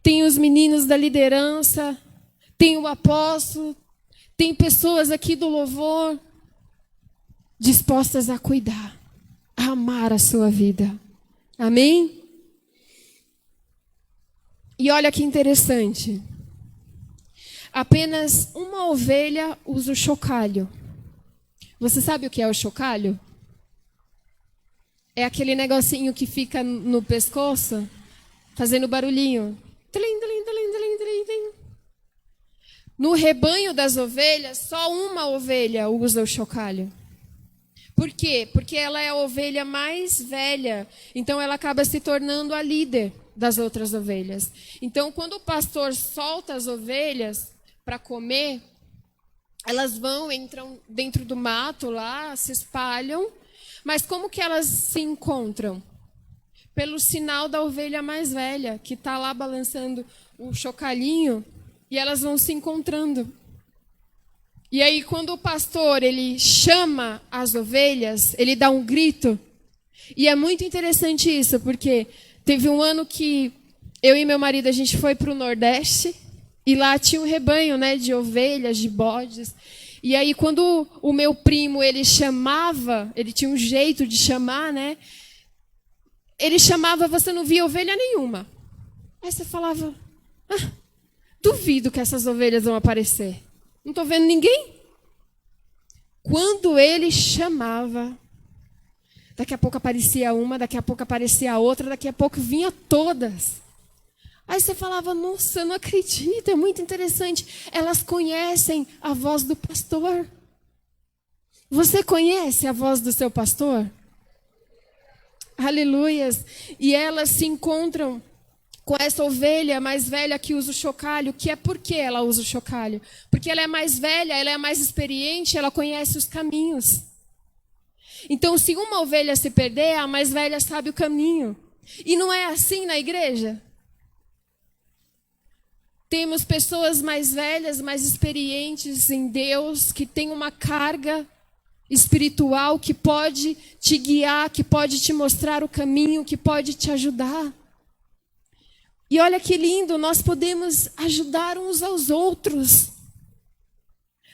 tem os meninos da liderança, tem o apóstolo, tem pessoas aqui do louvor dispostas a cuidar, a amar a sua vida. Amém? E olha que interessante. Apenas uma ovelha usa o chocalho. Você sabe o que é o chocalho? É aquele negocinho que fica no pescoço, fazendo barulhinho. No rebanho das ovelhas, só uma ovelha usa o chocalho. Por quê? Porque ela é a ovelha mais velha. Então ela acaba se tornando a líder das outras ovelhas. Então quando o pastor solta as ovelhas para comer, elas vão, entram dentro do mato lá, se espalham. Mas como que elas se encontram? Pelo sinal da ovelha mais velha, que está lá balançando o chocalhinho, e elas vão se encontrando. E aí, quando o pastor ele chama as ovelhas, ele dá um grito. E é muito interessante isso, porque teve um ano que eu e meu marido, a gente foi para o Nordeste, e lá tinha um rebanho, né, de ovelhas, de bodes. E aí, quando o meu primo, ele chamava, ele tinha um jeito de chamar, né? Ele chamava, você não via ovelha nenhuma. Aí você falava, duvido que essas ovelhas vão aparecer. Não estou vendo ninguém. Quando ele chamava, daqui a pouco aparecia uma, daqui a pouco aparecia a outra, daqui a pouco vinha todas. Aí você falava, nossa, eu não acredito, é muito interessante. Elas conhecem a voz do pastor. Você conhece a voz do seu pastor? Aleluias. E elas se encontram com essa ovelha mais velha que usa o chocalho. Que é por que ela usa o chocalho? Porque ela é mais velha, ela é mais experiente, ela conhece os caminhos. Então, se uma ovelha se perder, a mais velha sabe o caminho. E não é assim na igreja? Temos pessoas mais velhas, mais experientes em Deus, que têm uma carga espiritual que pode te guiar, que pode te mostrar o caminho, que pode te ajudar. E olha que lindo, nós podemos ajudar uns aos outros.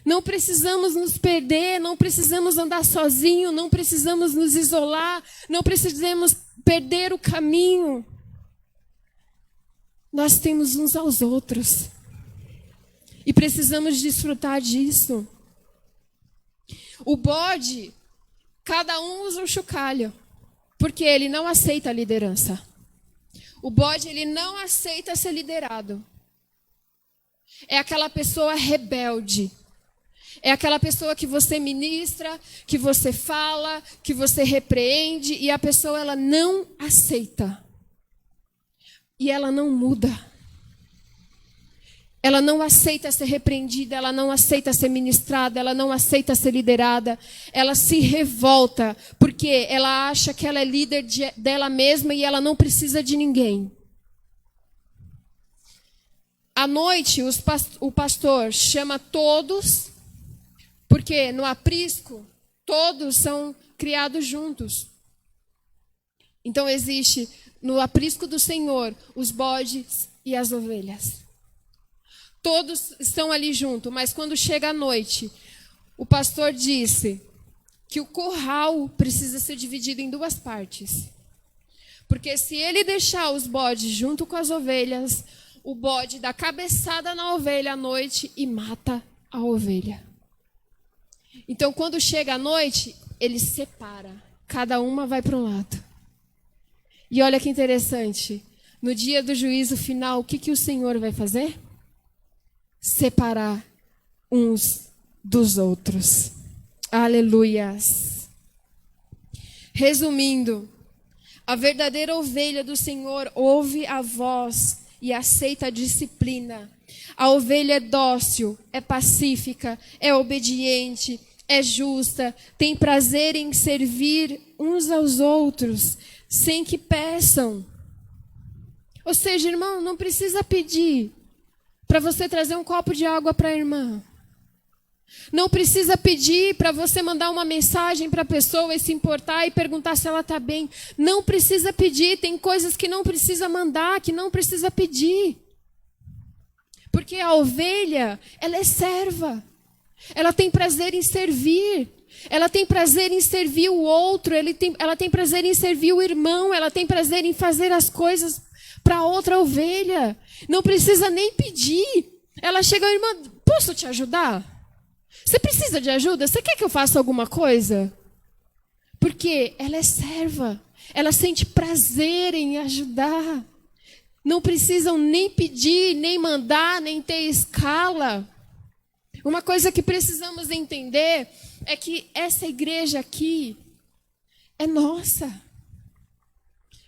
Não precisamos nos perder, não precisamos andar sozinho, não precisamos nos isolar, não precisamos perder o caminho. Nós temos uns aos outros. E precisamos desfrutar disso. O bode, cada um usa um chocalho, porque ele não aceita a liderança. O bode, ele não aceita ser liderado. É aquela pessoa rebelde. É aquela pessoa que você ministra, que você fala, que você repreende, e a pessoa ela não aceita. E ela não muda. Ela não aceita ser repreendida, ela não aceita ser ministrada, ela não aceita ser liderada. Ela se revolta porque ela acha que ela é líder dela mesma e ela não precisa de ninguém. À noite, o pastor chama todos, porque no aprisco, todos são criados juntos. Então existe no aprisco do Senhor os bodes e as ovelhas. Todos estão ali junto, mas quando chega a noite, o pastor disse que o curral precisa ser dividido em duas partes. Porque se ele deixar os bodes junto com as ovelhas, o bode dá cabeçada na ovelha à noite e mata a ovelha. Então, quando chega a noite, ele separa. Cada uma vai para um lado. E olha que interessante. No dia do juízo final, o que o Senhor vai fazer? Separar uns dos outros. Aleluias. Resumindo, a verdadeira ovelha do Senhor ouve a voz e aceita a disciplina. A ovelha é dócil, é pacífica, é obediente, é justa, tem prazer em servir uns aos outros, sem que peçam. Ou seja, irmão, não precisa pedir para você trazer um copo de água para a irmã. Não precisa pedir para você mandar uma mensagem para a pessoa e se importar e perguntar se ela está bem. Não precisa pedir, tem coisas que não precisa mandar, que não precisa pedir. Porque a ovelha, ela é serva. Ela tem prazer em servir. Ela tem prazer em servir o outro. Ela tem prazer em servir o irmão. Ela tem prazer em fazer as coisas para outra ovelha. Não precisa nem pedir. Ela chega, irmã, posso te ajudar? Você precisa de ajuda? Você quer que eu faça alguma coisa? Porque ela é serva. Ela sente prazer em ajudar. Não precisam nem pedir, nem mandar, nem ter escala. Uma coisa que precisamos entender é que essa igreja aqui é nossa.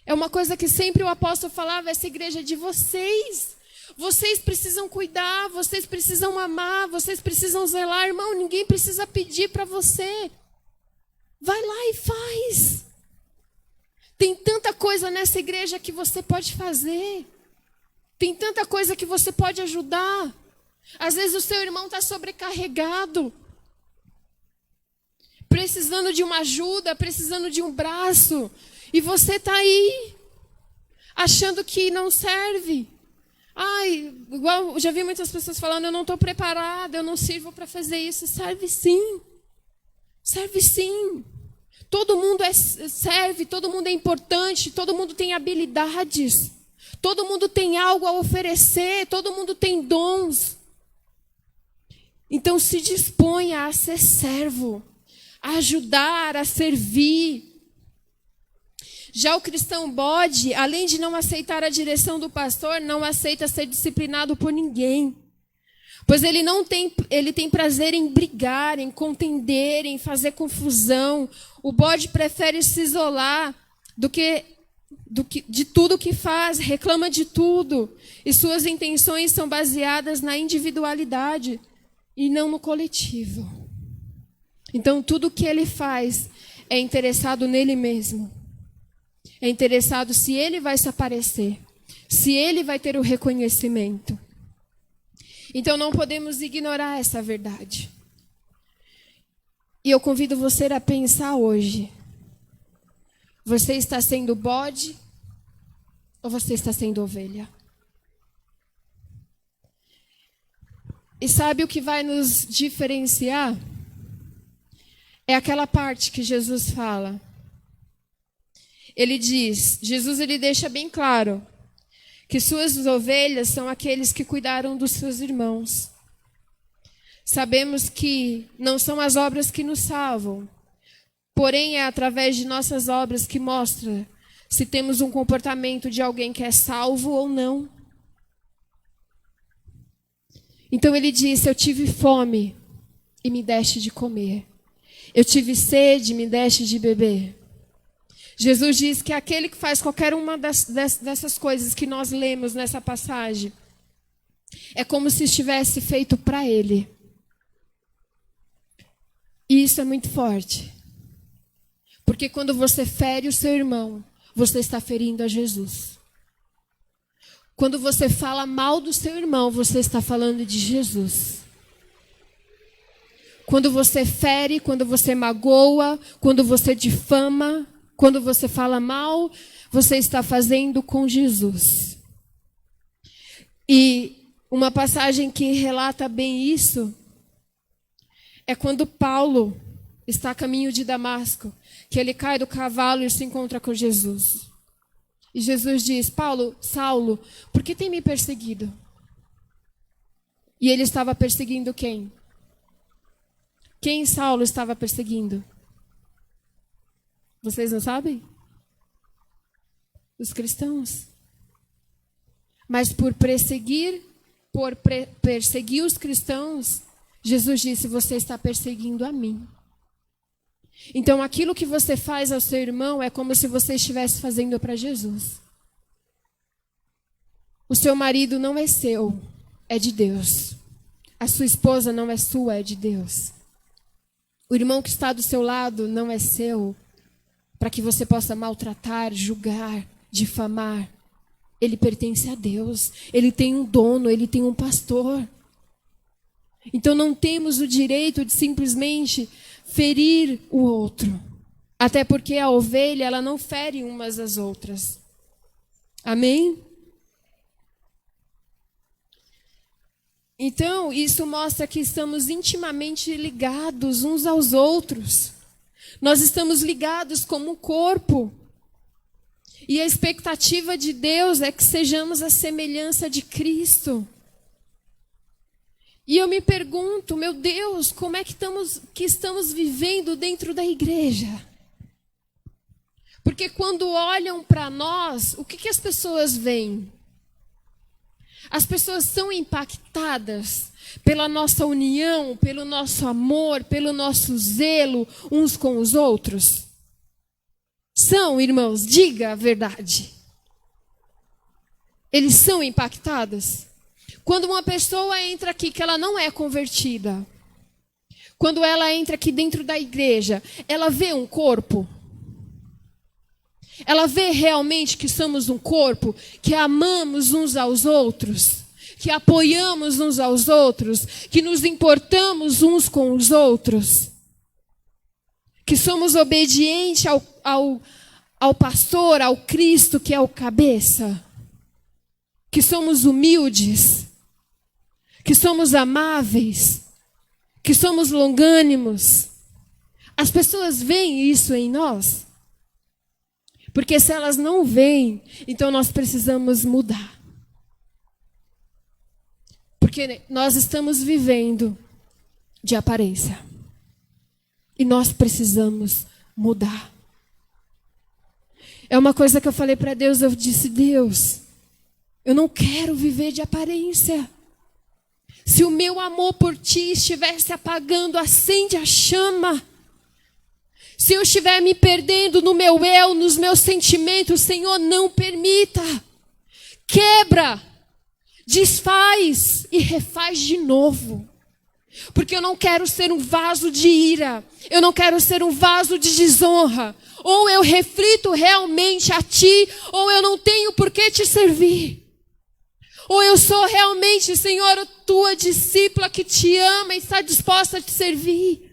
É uma coisa que sempre o apóstolo falava, essa igreja é de vocês. Vocês precisam cuidar, vocês precisam amar, vocês precisam zelar. Irmão, ninguém precisa pedir para você. Vai lá e faz. Tem tanta coisa nessa igreja que você pode fazer. Tem tanta coisa que você pode ajudar. Às vezes o seu irmão está sobrecarregado. Precisando de uma ajuda, precisando de um braço. E você está aí, achando que não serve. Ai, igual já vi muitas pessoas falando, eu não estou preparada, eu não sirvo para fazer isso. Serve sim. Serve sim. Todo mundo serve, todo mundo é importante, todo mundo tem habilidades. Todo mundo tem algo a oferecer, todo mundo tem dons. Então se disponha a ser servo, a ajudar, a servir. Já o cristão bode, além de não aceitar a direção do pastor, não aceita ser disciplinado por ninguém. Pois ele tem prazer em brigar, em contender, em fazer confusão. O bode prefere se isolar de tudo que faz, reclama de tudo. E suas intenções são baseadas na individualidade e não no coletivo. Então tudo que ele faz é interessado nele mesmo. É interessado se ele vai se aparecer, se ele vai ter o reconhecimento. Então não podemos ignorar essa verdade. E eu convido você a pensar hoje. Você está sendo bode ou você está sendo ovelha? E sabe o que vai nos diferenciar? É aquela parte que Jesus fala. Jesus deixa bem claro que suas ovelhas são aqueles que cuidaram dos seus irmãos. Sabemos que não são as obras que nos salvam, porém é através de nossas obras que mostra se temos um comportamento de alguém que é salvo ou não. Então ele disse, eu tive fome e me deste de comer. Eu tive sede e me deste de beber. Jesus diz que aquele que faz qualquer uma dessas coisas que nós lemos nessa passagem, É como se estivesse feito para ele. E isso é muito forte. Porque quando você fere o seu irmão, você está ferindo a Jesus. Quando você fala mal do seu irmão, você está falando de Jesus. Quando você fere, quando você magoa, quando você difama, quando você fala mal, você está fazendo com Jesus. E uma passagem que relata bem isso é quando Paulo está a caminho de Damasco, que ele cai do cavalo e se encontra com Jesus. E Jesus diz: Saulo, por que tem me perseguido? E ele estava perseguindo quem? Quem Saulo estava perseguindo? Vocês não sabem? Os cristãos. Mas por perseguir os cristãos, Jesus disse: você está perseguindo a mim. Então aquilo que você faz ao seu irmão é como se você estivesse fazendo para Jesus. O seu marido não é seu, é de Deus. A sua esposa não é sua, é de Deus. O irmão que está do seu lado não é seu, para que você possa maltratar, julgar, difamar. Ele pertence a Deus. Ele tem um dono, ele tem um pastor. Então não temos o direito de simplesmente ferir o outro. Até porque a ovelha, ela não fere umas às outras. Amém? Então, isso mostra que estamos intimamente ligados uns aos outros. Nós estamos ligados como um corpo. E a expectativa de Deus é que sejamos a semelhança de Cristo. E eu me pergunto, meu Deus, como é que estamos vivendo dentro da igreja? Porque quando olham para nós, o que as pessoas veem? As pessoas são impactadas pela nossa união, pelo nosso amor, pelo nosso zelo uns com os outros? São, irmãos, diga a verdade. Eles são impactados? Quando uma pessoa entra aqui que ela não é convertida, quando ela entra aqui dentro da igreja, ela vê um corpo? Ela vê realmente que somos um corpo, que amamos uns aos outros, que apoiamos uns aos outros, que nos importamos uns com os outros, que somos obedientes ao pastor, ao Cristo que é o cabeça, que somos humildes, que somos amáveis, que somos longânimos. As pessoas veem isso em nós? Porque se elas não veem, então nós precisamos mudar. Porque nós estamos vivendo de aparência. E nós precisamos mudar. É uma coisa que eu falei para Deus, eu disse: Deus, eu não quero viver de aparência. Se o meu amor por ti estivesse apagando, acende a chama. Se eu estiver me perdendo no meu eu, nos meus sentimentos, Senhor, não permita. Quebra, desfaz e refaz de novo. Porque eu não quero ser um vaso de ira. Eu não quero ser um vaso de desonra. Ou eu reflito realmente a ti, ou eu não tenho por que te servir. Ou eu sou realmente, Senhor, a tua discípula que te ama e está disposta a te servir.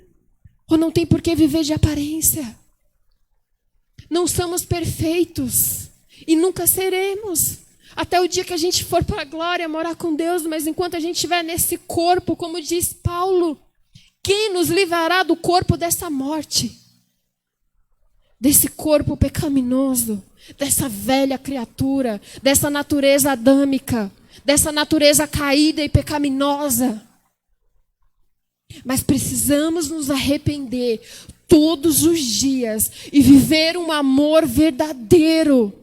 Ou não tem por que viver de aparência. Não somos perfeitos. E nunca seremos. Até o dia que a gente for para a glória, morar com Deus. Mas enquanto a gente estiver nesse corpo, como diz Paulo, quem nos livrará do corpo dessa morte? Desse corpo pecaminoso, dessa velha criatura, dessa natureza adâmica, dessa natureza caída e pecaminosa. Mas precisamos nos arrepender todos os dias e viver um amor verdadeiro.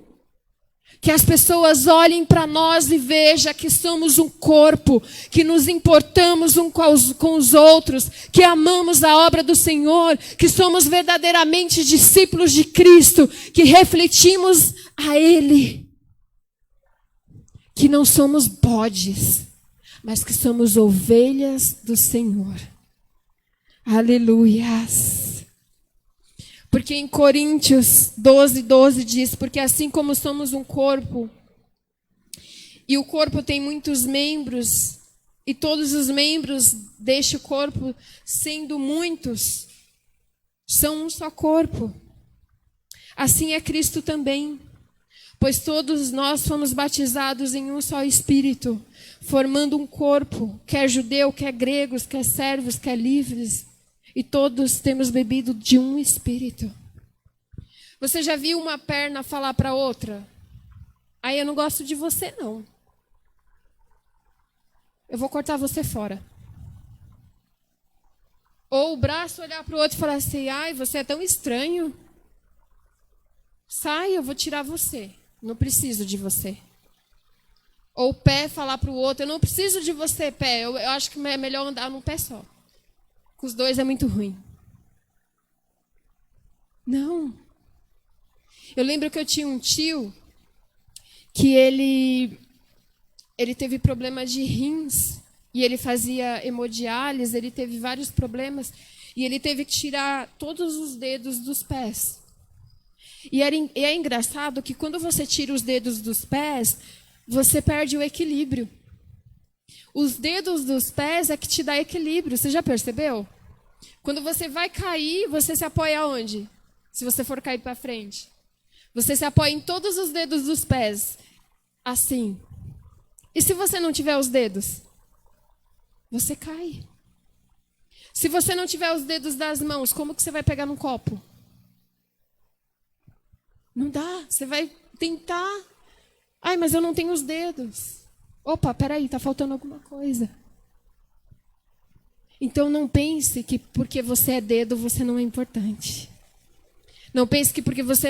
Que as pessoas olhem para nós e vejam que somos um corpo, que nos importamos com os outros, que amamos a obra do Senhor, que somos verdadeiramente discípulos de Cristo, que refletimos a Ele. Que não somos bodes. mas que somos ovelhas do Senhor. Aleluias. Porque em Coríntios 12:12 diz, porque assim como somos um corpo, e o corpo tem muitos membros, e todos os membros deste corpo, sendo muitos, são um só corpo. Assim é Cristo também. Pois todos nós fomos batizados em um só Espírito, formando um corpo, quer judeu, quer gregos, quer servos, quer livres, e todos temos bebido de um Espírito. Você já viu uma perna falar para outra? Aí eu não gosto de você, não. Eu vou cortar você fora. Ou o braço olhar para o outro e falar assim, ai, você é tão estranho. Sai, eu vou tirar você. Não preciso de você. Ou o pé falar para o outro, eu não preciso de você, pé. Eu acho que é melhor andar num pé só. Com os dois é muito ruim. Não. Eu lembro que eu tinha um tio que ele teve problema de rins. E ele fazia hemodiálise, ele teve vários problemas. E ele teve que tirar todos os dedos dos pés. E é engraçado que quando você tira os dedos dos pés, você perde o equilíbrio. Os dedos dos pés é que te dá equilíbrio. Você já percebeu? Quando você vai cair, você se apoia onde? Se você for cair para frente. Você se apoia em todos os dedos dos pés. Assim. E se você não tiver os dedos? Você cai. Se você não tiver os dedos das mãos, como que você vai pegar num copo? Não dá. Você vai tentar. Ai, mas eu não tenho os dedos. Opa, peraí, está faltando alguma coisa. Então não pense que porque você é dedo, você não é importante. Não pense que porque você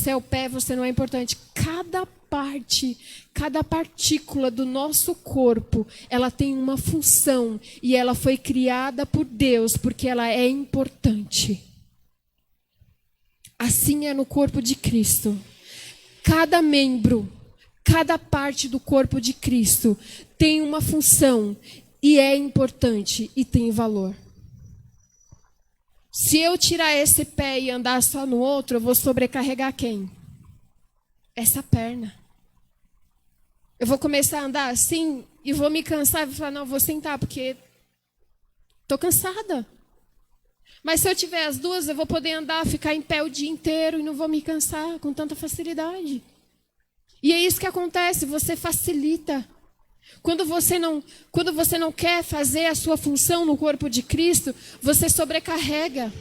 é o pé, você não é importante. Cada parte, cada partícula do nosso corpo, ela tem uma função. E ela foi criada por Deus, porque ela é importante. Assim é no corpo de Cristo. Cada membro, cada parte do corpo de Cristo tem uma função e é importante e tem valor. Se eu tirar esse pé e andar só no outro, eu vou sobrecarregar quem? Essa perna. Eu vou começar a andar assim e vou me cansar e vou falar, não, vou sentar porque estou cansada. Mas se eu tiver as duas, eu vou poder andar, ficar em pé o dia inteiro e não vou me cansar com tanta facilidade. E é isso que acontece, você facilita. Quando você não quer fazer a sua função no corpo de Cristo, você sobrecarrega.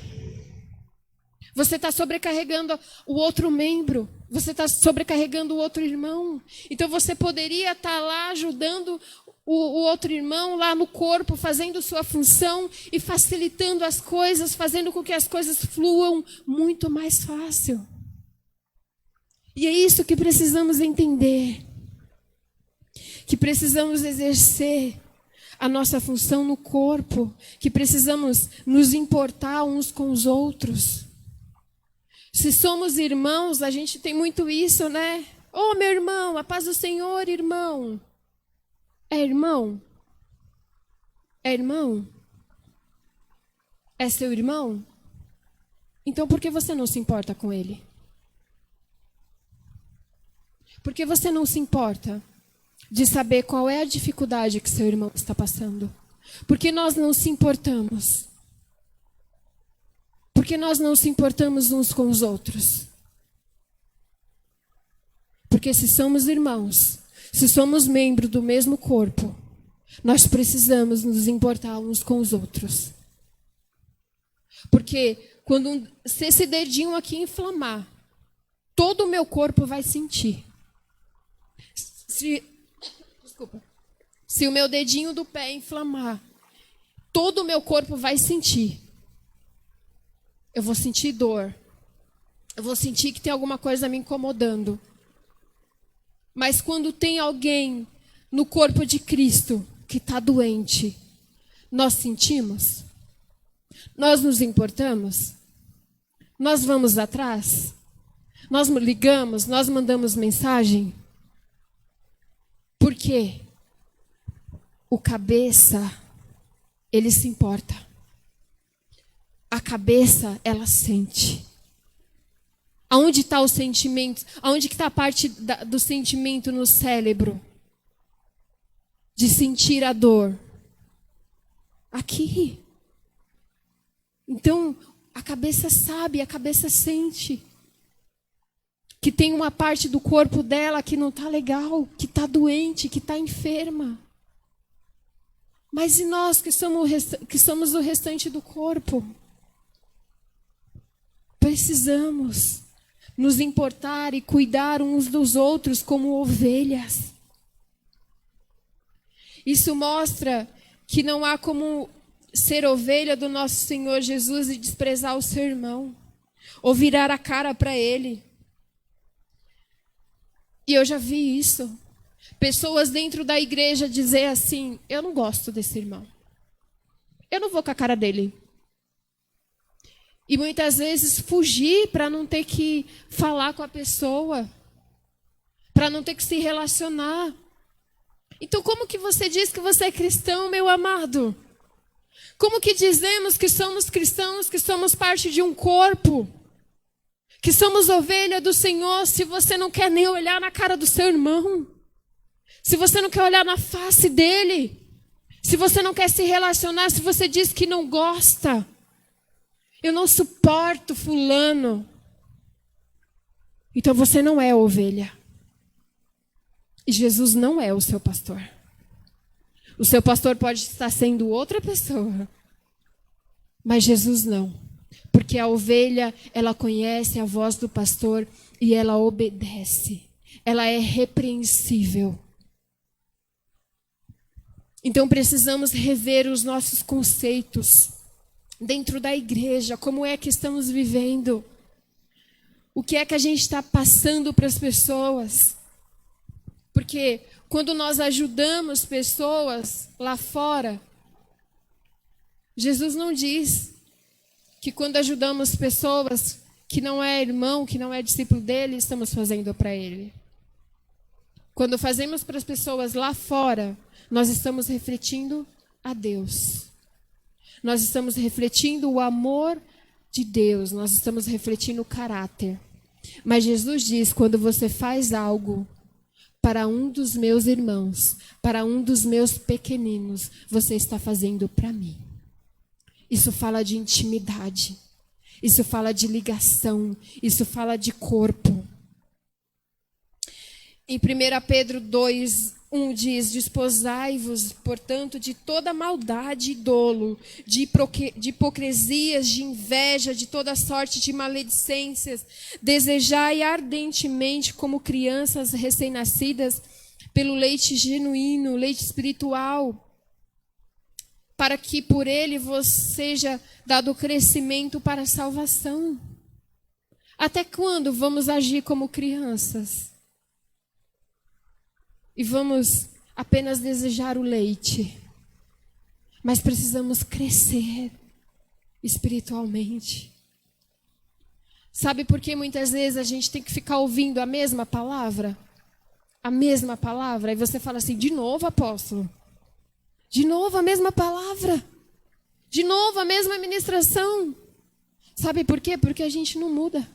Você está sobrecarregando o outro membro. Você está sobrecarregando o outro irmão. Então você poderia estar lá ajudando o outro irmão lá no corpo, fazendo sua função e facilitando as coisas, fazendo com que as coisas fluam muito mais fácil. E é isso que precisamos entender. Que precisamos exercer a nossa função no corpo. Que precisamos nos importar uns com os outros. Se somos irmãos, a gente tem muito isso, né? Oh, meu irmão, a paz do Senhor, irmão. É irmão? É irmão? É seu irmão? Então por que você não se importa com ele? Por que você não se importa de saber qual é a dificuldade que seu irmão está passando? Por que nós não se importamos? Por que nós não se importamos uns com os outros? Porque se somos irmãos, se somos membros do mesmo corpo, nós precisamos nos importar uns com os outros. Porque se esse dedinho aqui inflamar, todo o meu corpo vai sentir. Se o meu dedinho do pé inflamar, todo o meu corpo vai sentir. Eu vou sentir dor. Eu vou sentir que tem alguma coisa me incomodando. Mas quando tem alguém no corpo de Cristo que está doente, nós sentimos? Nós nos importamos? Nós vamos atrás? Nós ligamos? Nós mandamos mensagem? Por quê? o cabeça, ele se importa. A cabeça, ela sente. Aonde está o sentimento? Aonde que está a parte do sentimento no cérebro? De sentir a dor. Aqui. Então, a cabeça sabe, a cabeça sente. Que tem uma parte do corpo dela que não está legal, que está doente, que está enferma. Mas e nós que somos o restante do corpo? Precisamos nos importar e cuidar uns dos outros como ovelhas. Isso mostra que não há como ser ovelha do nosso Senhor Jesus e desprezar o seu irmão, ou virar a cara para ele. E eu já vi isso. Pessoas dentro da igreja dizer assim: eu não gosto desse irmão. Eu não vou com a cara dele. E muitas vezes fugir para não ter que falar com a pessoa. Para não ter que se relacionar. Então como que você diz que você é cristão, meu amado? Como que dizemos que somos cristãos, que somos parte de um corpo? Que somos ovelha do Senhor, se você não quer nem olhar na cara do seu irmão? Se você não quer olhar na face dele? Se você não quer se relacionar, se você diz que não gosta? Eu não suporto fulano. Então você não é ovelha. E Jesus não é o seu pastor. O seu pastor pode estar sendo outra pessoa. Mas Jesus não. Porque a ovelha, ela conhece a voz do pastor e ela obedece. Ela é repreensível. Então precisamos rever os nossos conceitos dentro da igreja. Como é que estamos vivendo? O que é que a gente está passando para as pessoas? Porque quando nós ajudamos pessoas lá fora, Jesus não diz que quando ajudamos pessoas que não é irmão, que não é discípulo dele, estamos fazendo para ele. Quando fazemos para as pessoas lá fora, nós estamos refletindo a Deus. Nós estamos refletindo o amor de Deus, nós estamos refletindo o caráter. Mas Jesus diz, quando você faz algo para um dos meus irmãos, para um dos meus pequeninos, você está fazendo para mim. Isso fala de intimidade, isso fala de ligação, isso fala de corpo. Em 1 Pedro 2:1 diz: desposai-vos, portanto, de toda maldade e dolo, de hipocrisias, de inveja, de toda sorte de maledicências. Desejai ardentemente, como crianças recém-nascidas, pelo leite genuíno, leite espiritual, para que por ele vos seja dado crescimento para a salvação. Até quando vamos agir como crianças? E vamos apenas desejar o leite. Mas precisamos crescer espiritualmente. Sabe por que muitas vezes a gente tem que ficar ouvindo a mesma palavra? A mesma palavra. E você fala assim: de novo, apóstolo? De novo a mesma palavra? De novo a mesma ministração? Sabe por quê? Porque a gente não muda.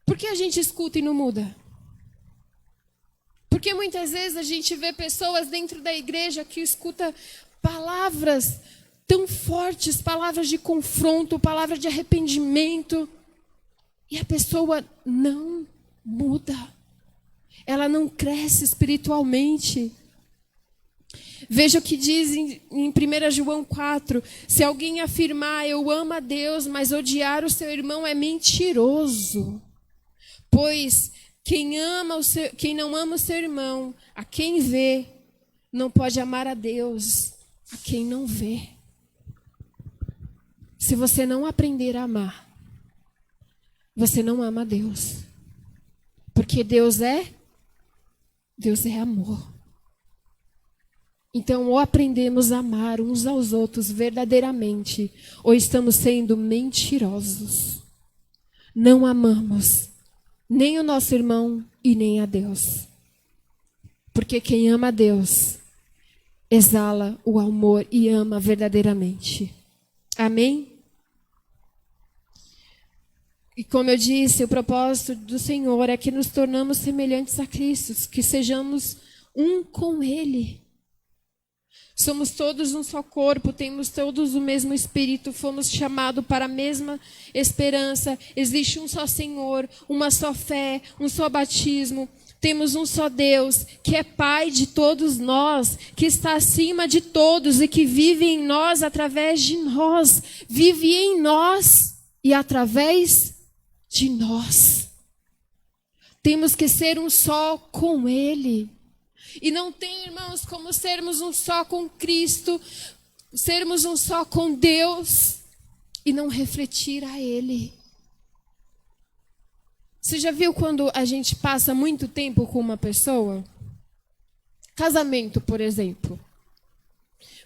Por que a gente escuta e não muda? Porque muitas vezes a gente vê pessoas dentro da igreja que escuta palavras tão fortes, palavras de confronto, palavras de arrependimento, e a pessoa não muda. Ela não cresce espiritualmente. Veja o que diz em 1 João 4. Se alguém afirmar, eu amo a Deus, mas odiar o seu irmão é mentiroso. Pois quem não ama o seu irmão, a quem vê, não pode amar a Deus, a quem não vê. Se você não aprender a amar, você não ama a Deus. Porque Deus é amor. Então, ou aprendemos a amar uns aos outros verdadeiramente, ou estamos sendo mentirosos. Não amamos nem o nosso irmão e nem a Deus. Porque quem ama a Deus exala o amor e ama verdadeiramente. Amém? E como eu disse, o propósito do Senhor é que nos tornamos semelhantes a Cristo, que sejamos um com Ele. Somos todos um só corpo, temos todos o mesmo Espírito, fomos chamados para a mesma esperança. Existe um só Senhor, uma só fé, um só batismo. Temos um só Deus, que é Pai de todos nós, que está acima de todos e que vive em nós, através de nós. Vive em nós e através de nós. Temos que ser um só com Ele. E não tem, irmãos, como sermos um só com Cristo, sermos um só com Deus e não refletir a Ele. Você já viu quando a gente passa muito tempo com uma pessoa? Casamento, por exemplo.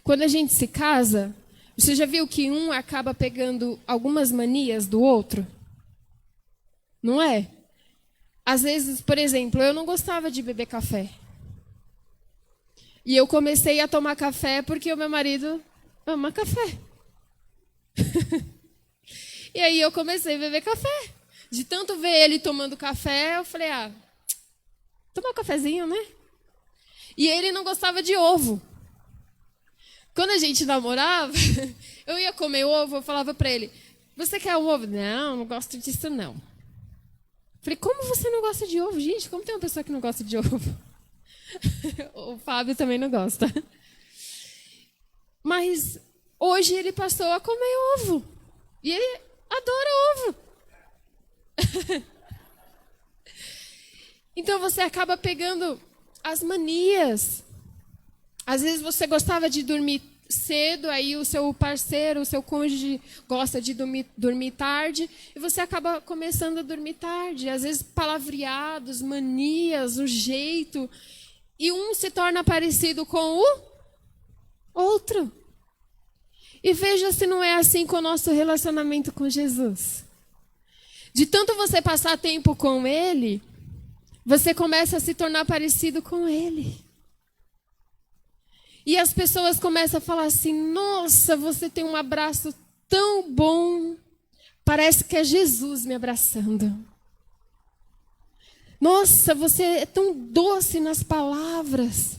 Quando a gente se casa, você já viu que um acaba pegando algumas manias do outro? Não é? Às vezes, por exemplo, eu não gostava de beber café. E eu comecei a tomar café porque o meu marido ama café. E aí eu comecei a beber café. De tanto ver ele tomando café, eu falei, tomar um cafezinho, né? E ele não gostava de ovo. Quando a gente namorava, eu ia comer ovo, eu falava para ele, você quer o ovo? Não gosto disso não. Falei, como você não gosta de ovo? Gente, como tem uma pessoa que não gosta de ovo? O Fábio também não gosta. Mas hoje ele passou a comer ovo. E ele adora ovo. Então você acaba pegando as manias. Às vezes você gostava de dormir cedo, aí o seu parceiro, o seu cônjuge gosta de dormir tarde, e você acaba começando a dormir tarde. Às vezes palavreados, manias, o jeito... E um se torna parecido com o outro. E veja se não é assim com o nosso relacionamento com Jesus. De tanto você passar tempo com Ele, você começa a se tornar parecido com Ele. E as pessoas começam a falar assim, nossa, você tem um abraço tão bom. Parece que é Jesus me abraçando. Nossa, você é tão doce nas palavras.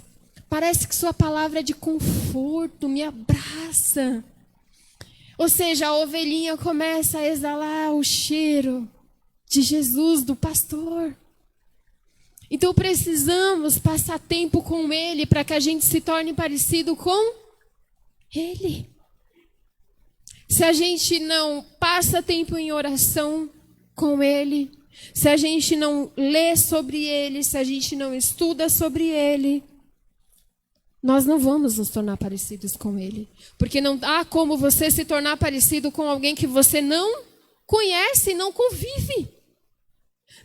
Parece que sua palavra é de conforto, me abraça. Ou seja, a ovelhinha começa a exalar o cheiro de Jesus, do pastor. Então precisamos passar tempo com Ele para que a gente se torne parecido com Ele. Se a gente não passa tempo em oração com Ele, se a gente não lê sobre Ele, se a gente não estuda sobre Ele, nós não vamos nos tornar parecidos com Ele. Porque não há como você se tornar parecido com alguém que você não conhece, não convive.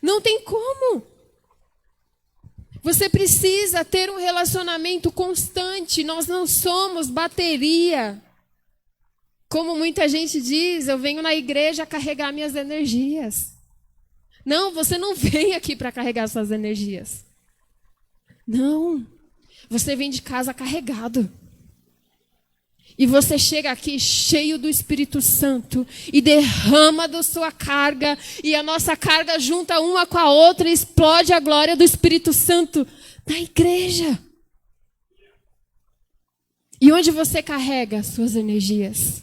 Não tem como. Você precisa ter um relacionamento constante. Nós não somos bateria. Como muita gente diz, eu venho na igreja carregar minhas energias. Não, você não vem aqui para carregar suas energias. Não. Você vem de casa carregado. E você chega aqui cheio do Espírito Santo e derrama da sua carga. E a nossa carga junta uma com a outra e explode a glória do Espírito Santo na igreja. E onde você carrega as suas energias?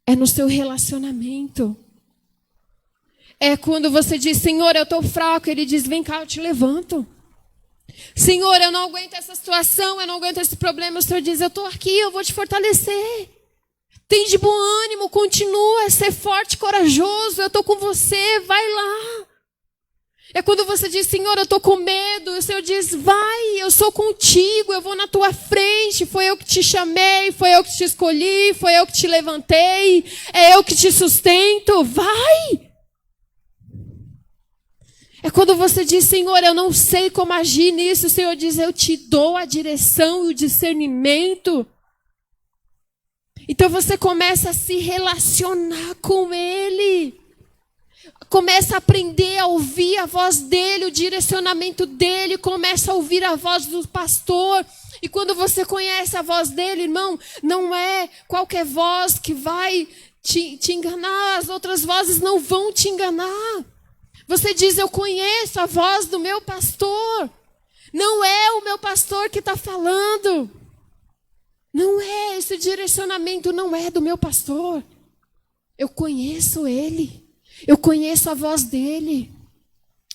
É no seu relacionamento. É quando você diz, Senhor, eu estou fraco. Ele diz, vem cá, eu te levanto. Senhor, eu não aguento essa situação, eu não aguento esse problema. O Senhor diz, eu estou aqui, eu vou te fortalecer. Tem de bom ânimo, continua, ser forte, corajoso. Eu estou com você, vai lá. É quando você diz, Senhor, eu estou com medo. O Senhor diz, vai, eu sou contigo, eu vou na tua frente. Foi eu que te chamei, foi eu que te escolhi, foi eu que te levantei. É eu que te sustento, vai. É quando você diz, Senhor, eu não sei como agir nisso. O Senhor diz, eu te dou a direção e o discernimento. Então você começa a se relacionar com Ele. Começa a aprender a ouvir a voz dele, o direcionamento dele. Começa a ouvir a voz do pastor. E quando você conhece a voz dele, irmão, não é qualquer voz que vai te enganar. As outras vozes não vão te enganar. Você diz, eu conheço a voz do meu pastor. Não é o meu pastor que está falando. Não é, esse direcionamento não é do meu pastor. Eu conheço ele. Eu conheço a voz dele.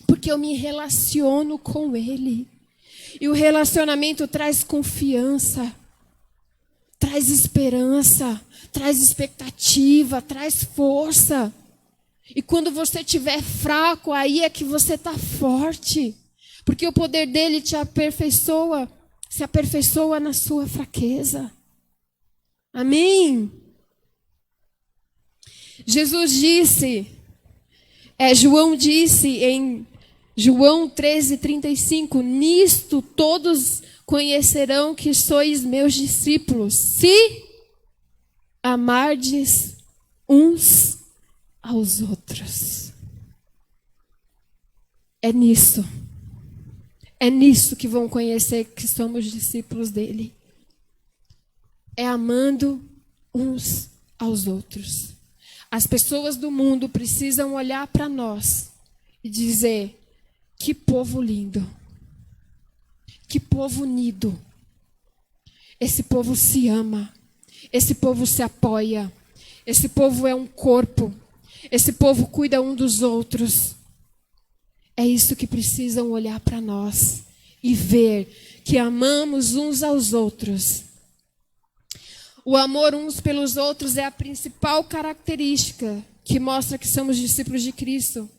Porque eu me relaciono com ele. E o relacionamento traz confiança, traz esperança, traz expectativa, traz força. E quando você estiver fraco, aí é que você está forte. Porque o poder dele te aperfeiçoa, se aperfeiçoa na sua fraqueza. Amém? João disse em João 13:35, nisto todos conhecerão que sois meus discípulos, se amardes uns aos outros. É nisso que vão conhecer que somos discípulos dele. É amando uns aos outros. As pessoas do mundo precisam olhar para nós e dizer, que povo lindo, que povo unido. Esse povo se ama, esse povo se apoia, esse povo é um corpo, esse povo cuida um dos outros. É isso que precisam olhar para nós e ver que amamos uns aos outros. O amor uns pelos outros é a principal característica que mostra que somos discípulos de Cristo.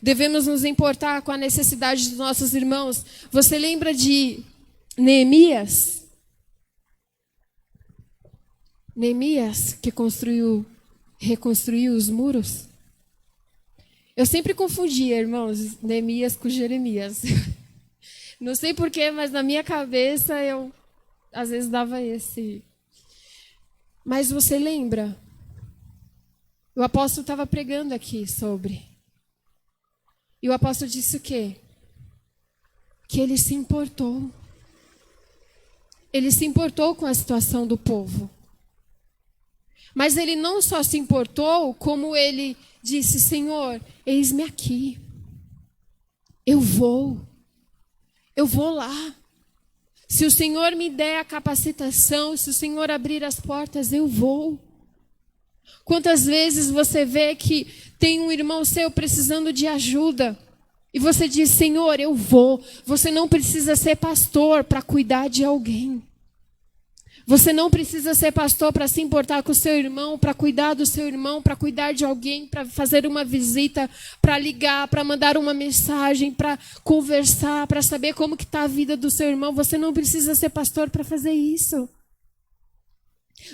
Devemos nos importar com a necessidade dos nossos irmãos. Você lembra de Neemias? Neemias, que reconstruiu os muros? Eu sempre confundia, irmãos, Neemias com Jeremias. Não sei porquê, mas na minha cabeça eu às vezes dava esse. Mas você lembra? O apóstolo estava pregando aqui sobre. E o apóstolo disse o quê? Que ele se importou. Ele se importou com a situação do povo. Mas ele não só se importou, como ele disse, Senhor, eis-me aqui. Eu vou lá. Se o Senhor me der a capacitação, se o Senhor abrir as portas, eu vou. Quantas vezes você vê que tem um irmão seu precisando de ajuda e você diz, Senhor, eu vou. Você não precisa ser pastor para cuidar de alguém. Você não precisa ser pastor para se importar com o seu irmão, para cuidar do seu irmão, para cuidar de alguém, para fazer uma visita, para ligar, para mandar uma mensagem, para conversar, para saber como que está a vida do seu irmão. Você não precisa ser pastor para fazer isso.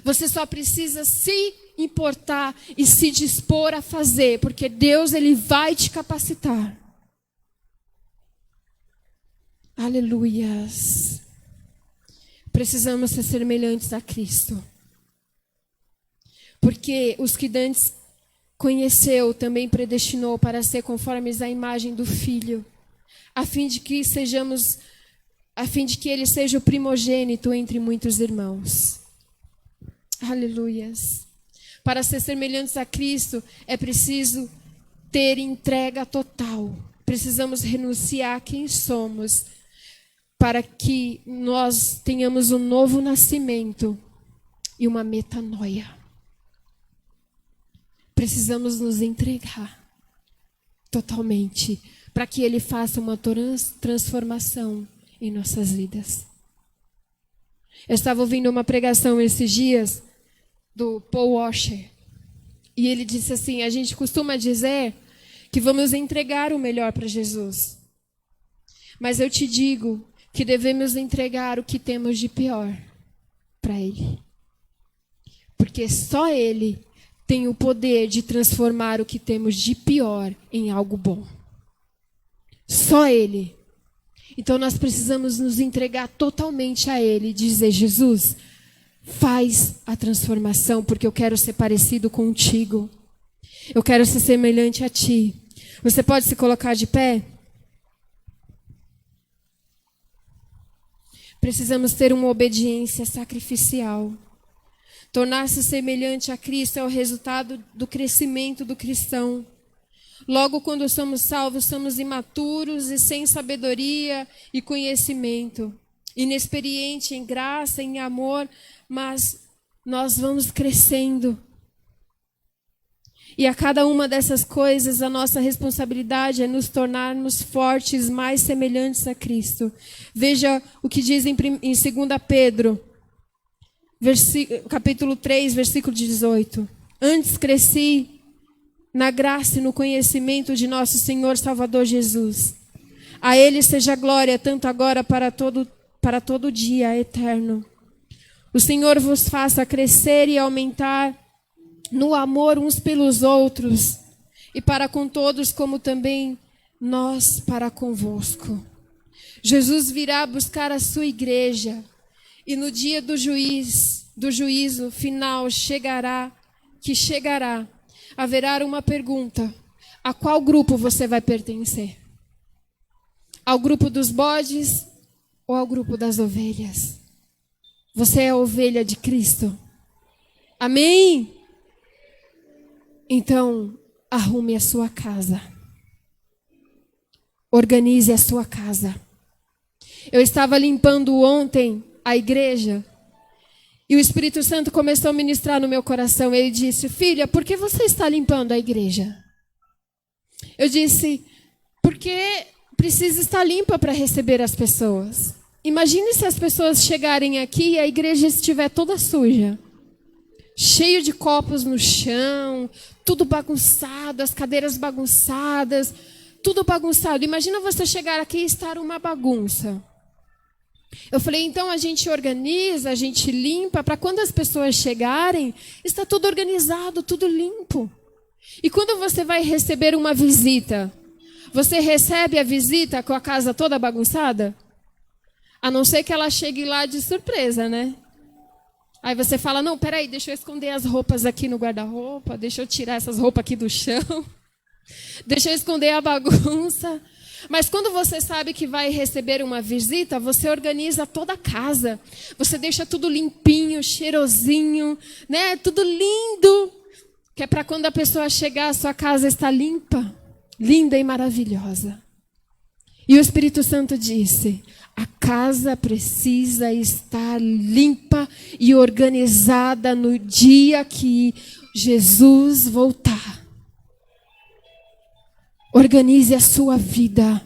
Você só precisa se importar e se dispor a fazer, porque Deus, ele vai te capacitar. Aleluias. Precisamos ser semelhantes a Cristo. Porque os que dantes conheceu, também predestinou para ser conformes à imagem do Filho, a fim de que ele seja o primogênito entre muitos irmãos. Aleluias. Para ser semelhantes a Cristo, é preciso ter entrega total. Precisamos renunciar a quem somos, para que nós tenhamos um novo nascimento e uma metanoia. Precisamos nos entregar totalmente, para que Ele faça uma transformação em nossas vidas. Eu estava ouvindo uma pregação esses dias do Paul Washer, e ele disse assim, a gente costuma dizer que vamos entregar o melhor para Jesus. Mas eu te digo que devemos entregar o que temos de pior para Ele. Porque só Ele tem o poder de transformar o que temos de pior em algo bom. Só Ele. Então nós precisamos nos entregar totalmente a Ele e dizer, Jesus, faz a transformação, porque eu quero ser parecido contigo. Eu quero ser semelhante a Ti. Você pode se colocar de pé? Precisamos ter uma obediência sacrificial. Tornar-se semelhante a Cristo é o resultado do crescimento do cristão. Logo, quando somos salvos, somos imaturos e sem sabedoria e conhecimento. Inexperiente em graça, em amor, mas nós vamos crescendo. E a cada uma dessas coisas, a nossa responsabilidade é nos tornarmos fortes, mais semelhantes a Cristo. Veja o que diz em 2 Pedro, capítulo 3, versículo 18. Antes cresci na graça e no conhecimento de nosso Senhor Salvador Jesus. A Ele seja glória, tanto agora para todo dia eterno. O Senhor vos faça crescer e aumentar no amor uns pelos outros, e para com todos, como também nós para convosco. Jesus virá buscar a sua igreja, e no dia do juízo final chegará, haverá uma pergunta: a qual grupo você vai pertencer? Ao grupo dos bodes ou ao grupo das ovelhas? Você é a ovelha de Cristo? Amém? Então, arrume a sua casa. Organize a sua casa. Eu estava limpando ontem a igreja e o Espírito Santo começou a ministrar no meu coração. Ele disse: filha, por que você está limpando a igreja? Eu disse: porque precisa estar limpa para receber as pessoas. Imagine se as pessoas chegarem aqui e a igreja estiver toda suja. Cheio de copos no chão, tudo bagunçado, as cadeiras bagunçadas, tudo bagunçado. Imagina você chegar aqui e estar uma bagunça. Eu falei, então a gente organiza, a gente limpa, para quando as pessoas chegarem, está tudo organizado, tudo limpo. E quando você vai receber uma visita, você recebe a visita com a casa toda bagunçada? A não ser que ela chegue lá de surpresa, né? Aí você fala, não, peraí, deixa eu esconder as roupas aqui no guarda-roupa, deixa eu tirar essas roupas aqui do chão, deixa eu esconder a bagunça. Mas quando você sabe que vai receber uma visita, você organiza toda a casa, você deixa tudo limpinho, cheirosinho, né? Tudo lindo, que é para quando a pessoa chegar, a sua casa está limpa, linda e maravilhosa. E o Espírito Santo disse: a casa precisa estar limpa e organizada no dia que Jesus voltar. Organize a sua vida.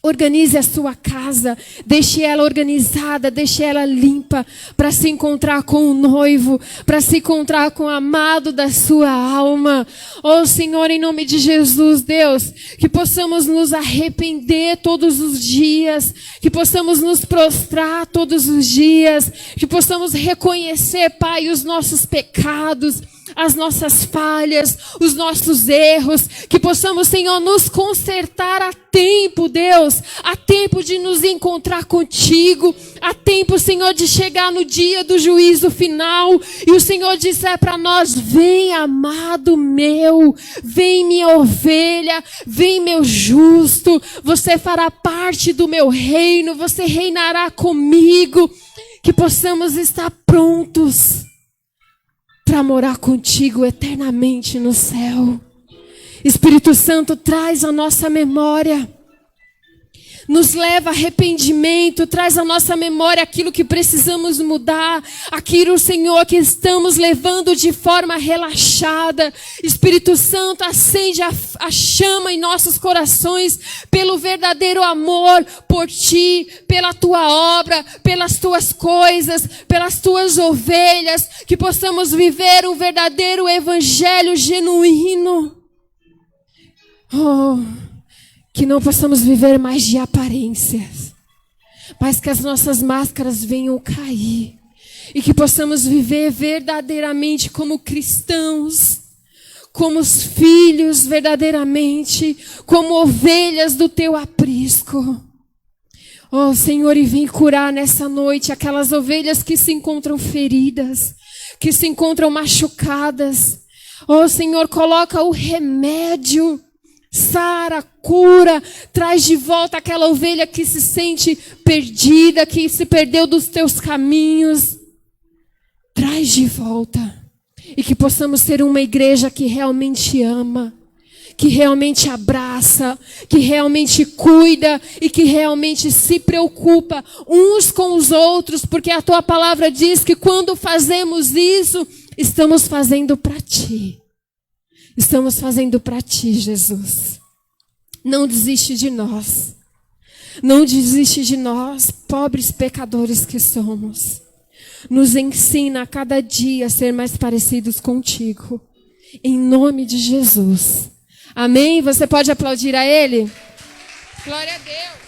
Organize a sua casa, deixe ela organizada, deixe ela limpa, para se encontrar com o noivo, para se encontrar com o amado da sua alma. Oh Senhor, em nome de Jesus, Deus, que possamos nos arrepender todos os dias, que possamos nos prostrar todos os dias, que possamos reconhecer, Pai, os nossos pecados, as nossas falhas, os nossos erros, que possamos, Senhor, nos consertar a tempo, Deus, a tempo de nos encontrar contigo, a tempo, Senhor, de chegar no dia do juízo final, e o Senhor disser para nós: vem, amado meu, vem, minha ovelha, vem, meu justo, você fará parte do meu reino, você reinará comigo, que possamos estar prontos para morar contigo eternamente no céu. Espírito Santo, traz a nossa memória, nos leva a arrependimento, traz à nossa memória aquilo que precisamos mudar, aquilo, Senhor, que estamos levando de forma relaxada. Espírito Santo, acende a chama em nossos corações pelo verdadeiro amor por Ti, pela Tua obra, pelas Tuas coisas, pelas Tuas ovelhas, que possamos viver um verdadeiro evangelho genuíno. Oh, que não possamos viver mais de aparências, mas que as nossas máscaras venham cair e que possamos viver verdadeiramente como cristãos, como os filhos verdadeiramente, como ovelhas do Teu aprisco. Oh Senhor, e vem curar nessa noite aquelas ovelhas que se encontram feridas, que se encontram machucadas. Oh Senhor, coloca o remédio Sara, cura, traz de volta aquela ovelha que se sente perdida, que se perdeu dos teus caminhos. Traz de volta. E que possamos ser uma igreja que realmente ama, que realmente abraça, que realmente cuida e que realmente se preocupa uns com os outros, porque a tua palavra diz que quando fazemos isso, estamos fazendo para ti. Estamos fazendo para ti, Jesus. Não desiste de nós. Não desiste de nós, pobres pecadores que somos. Nos ensina a cada dia a ser mais parecidos contigo. Em nome de Jesus. Amém? Você pode aplaudir a Ele? Glória a Deus.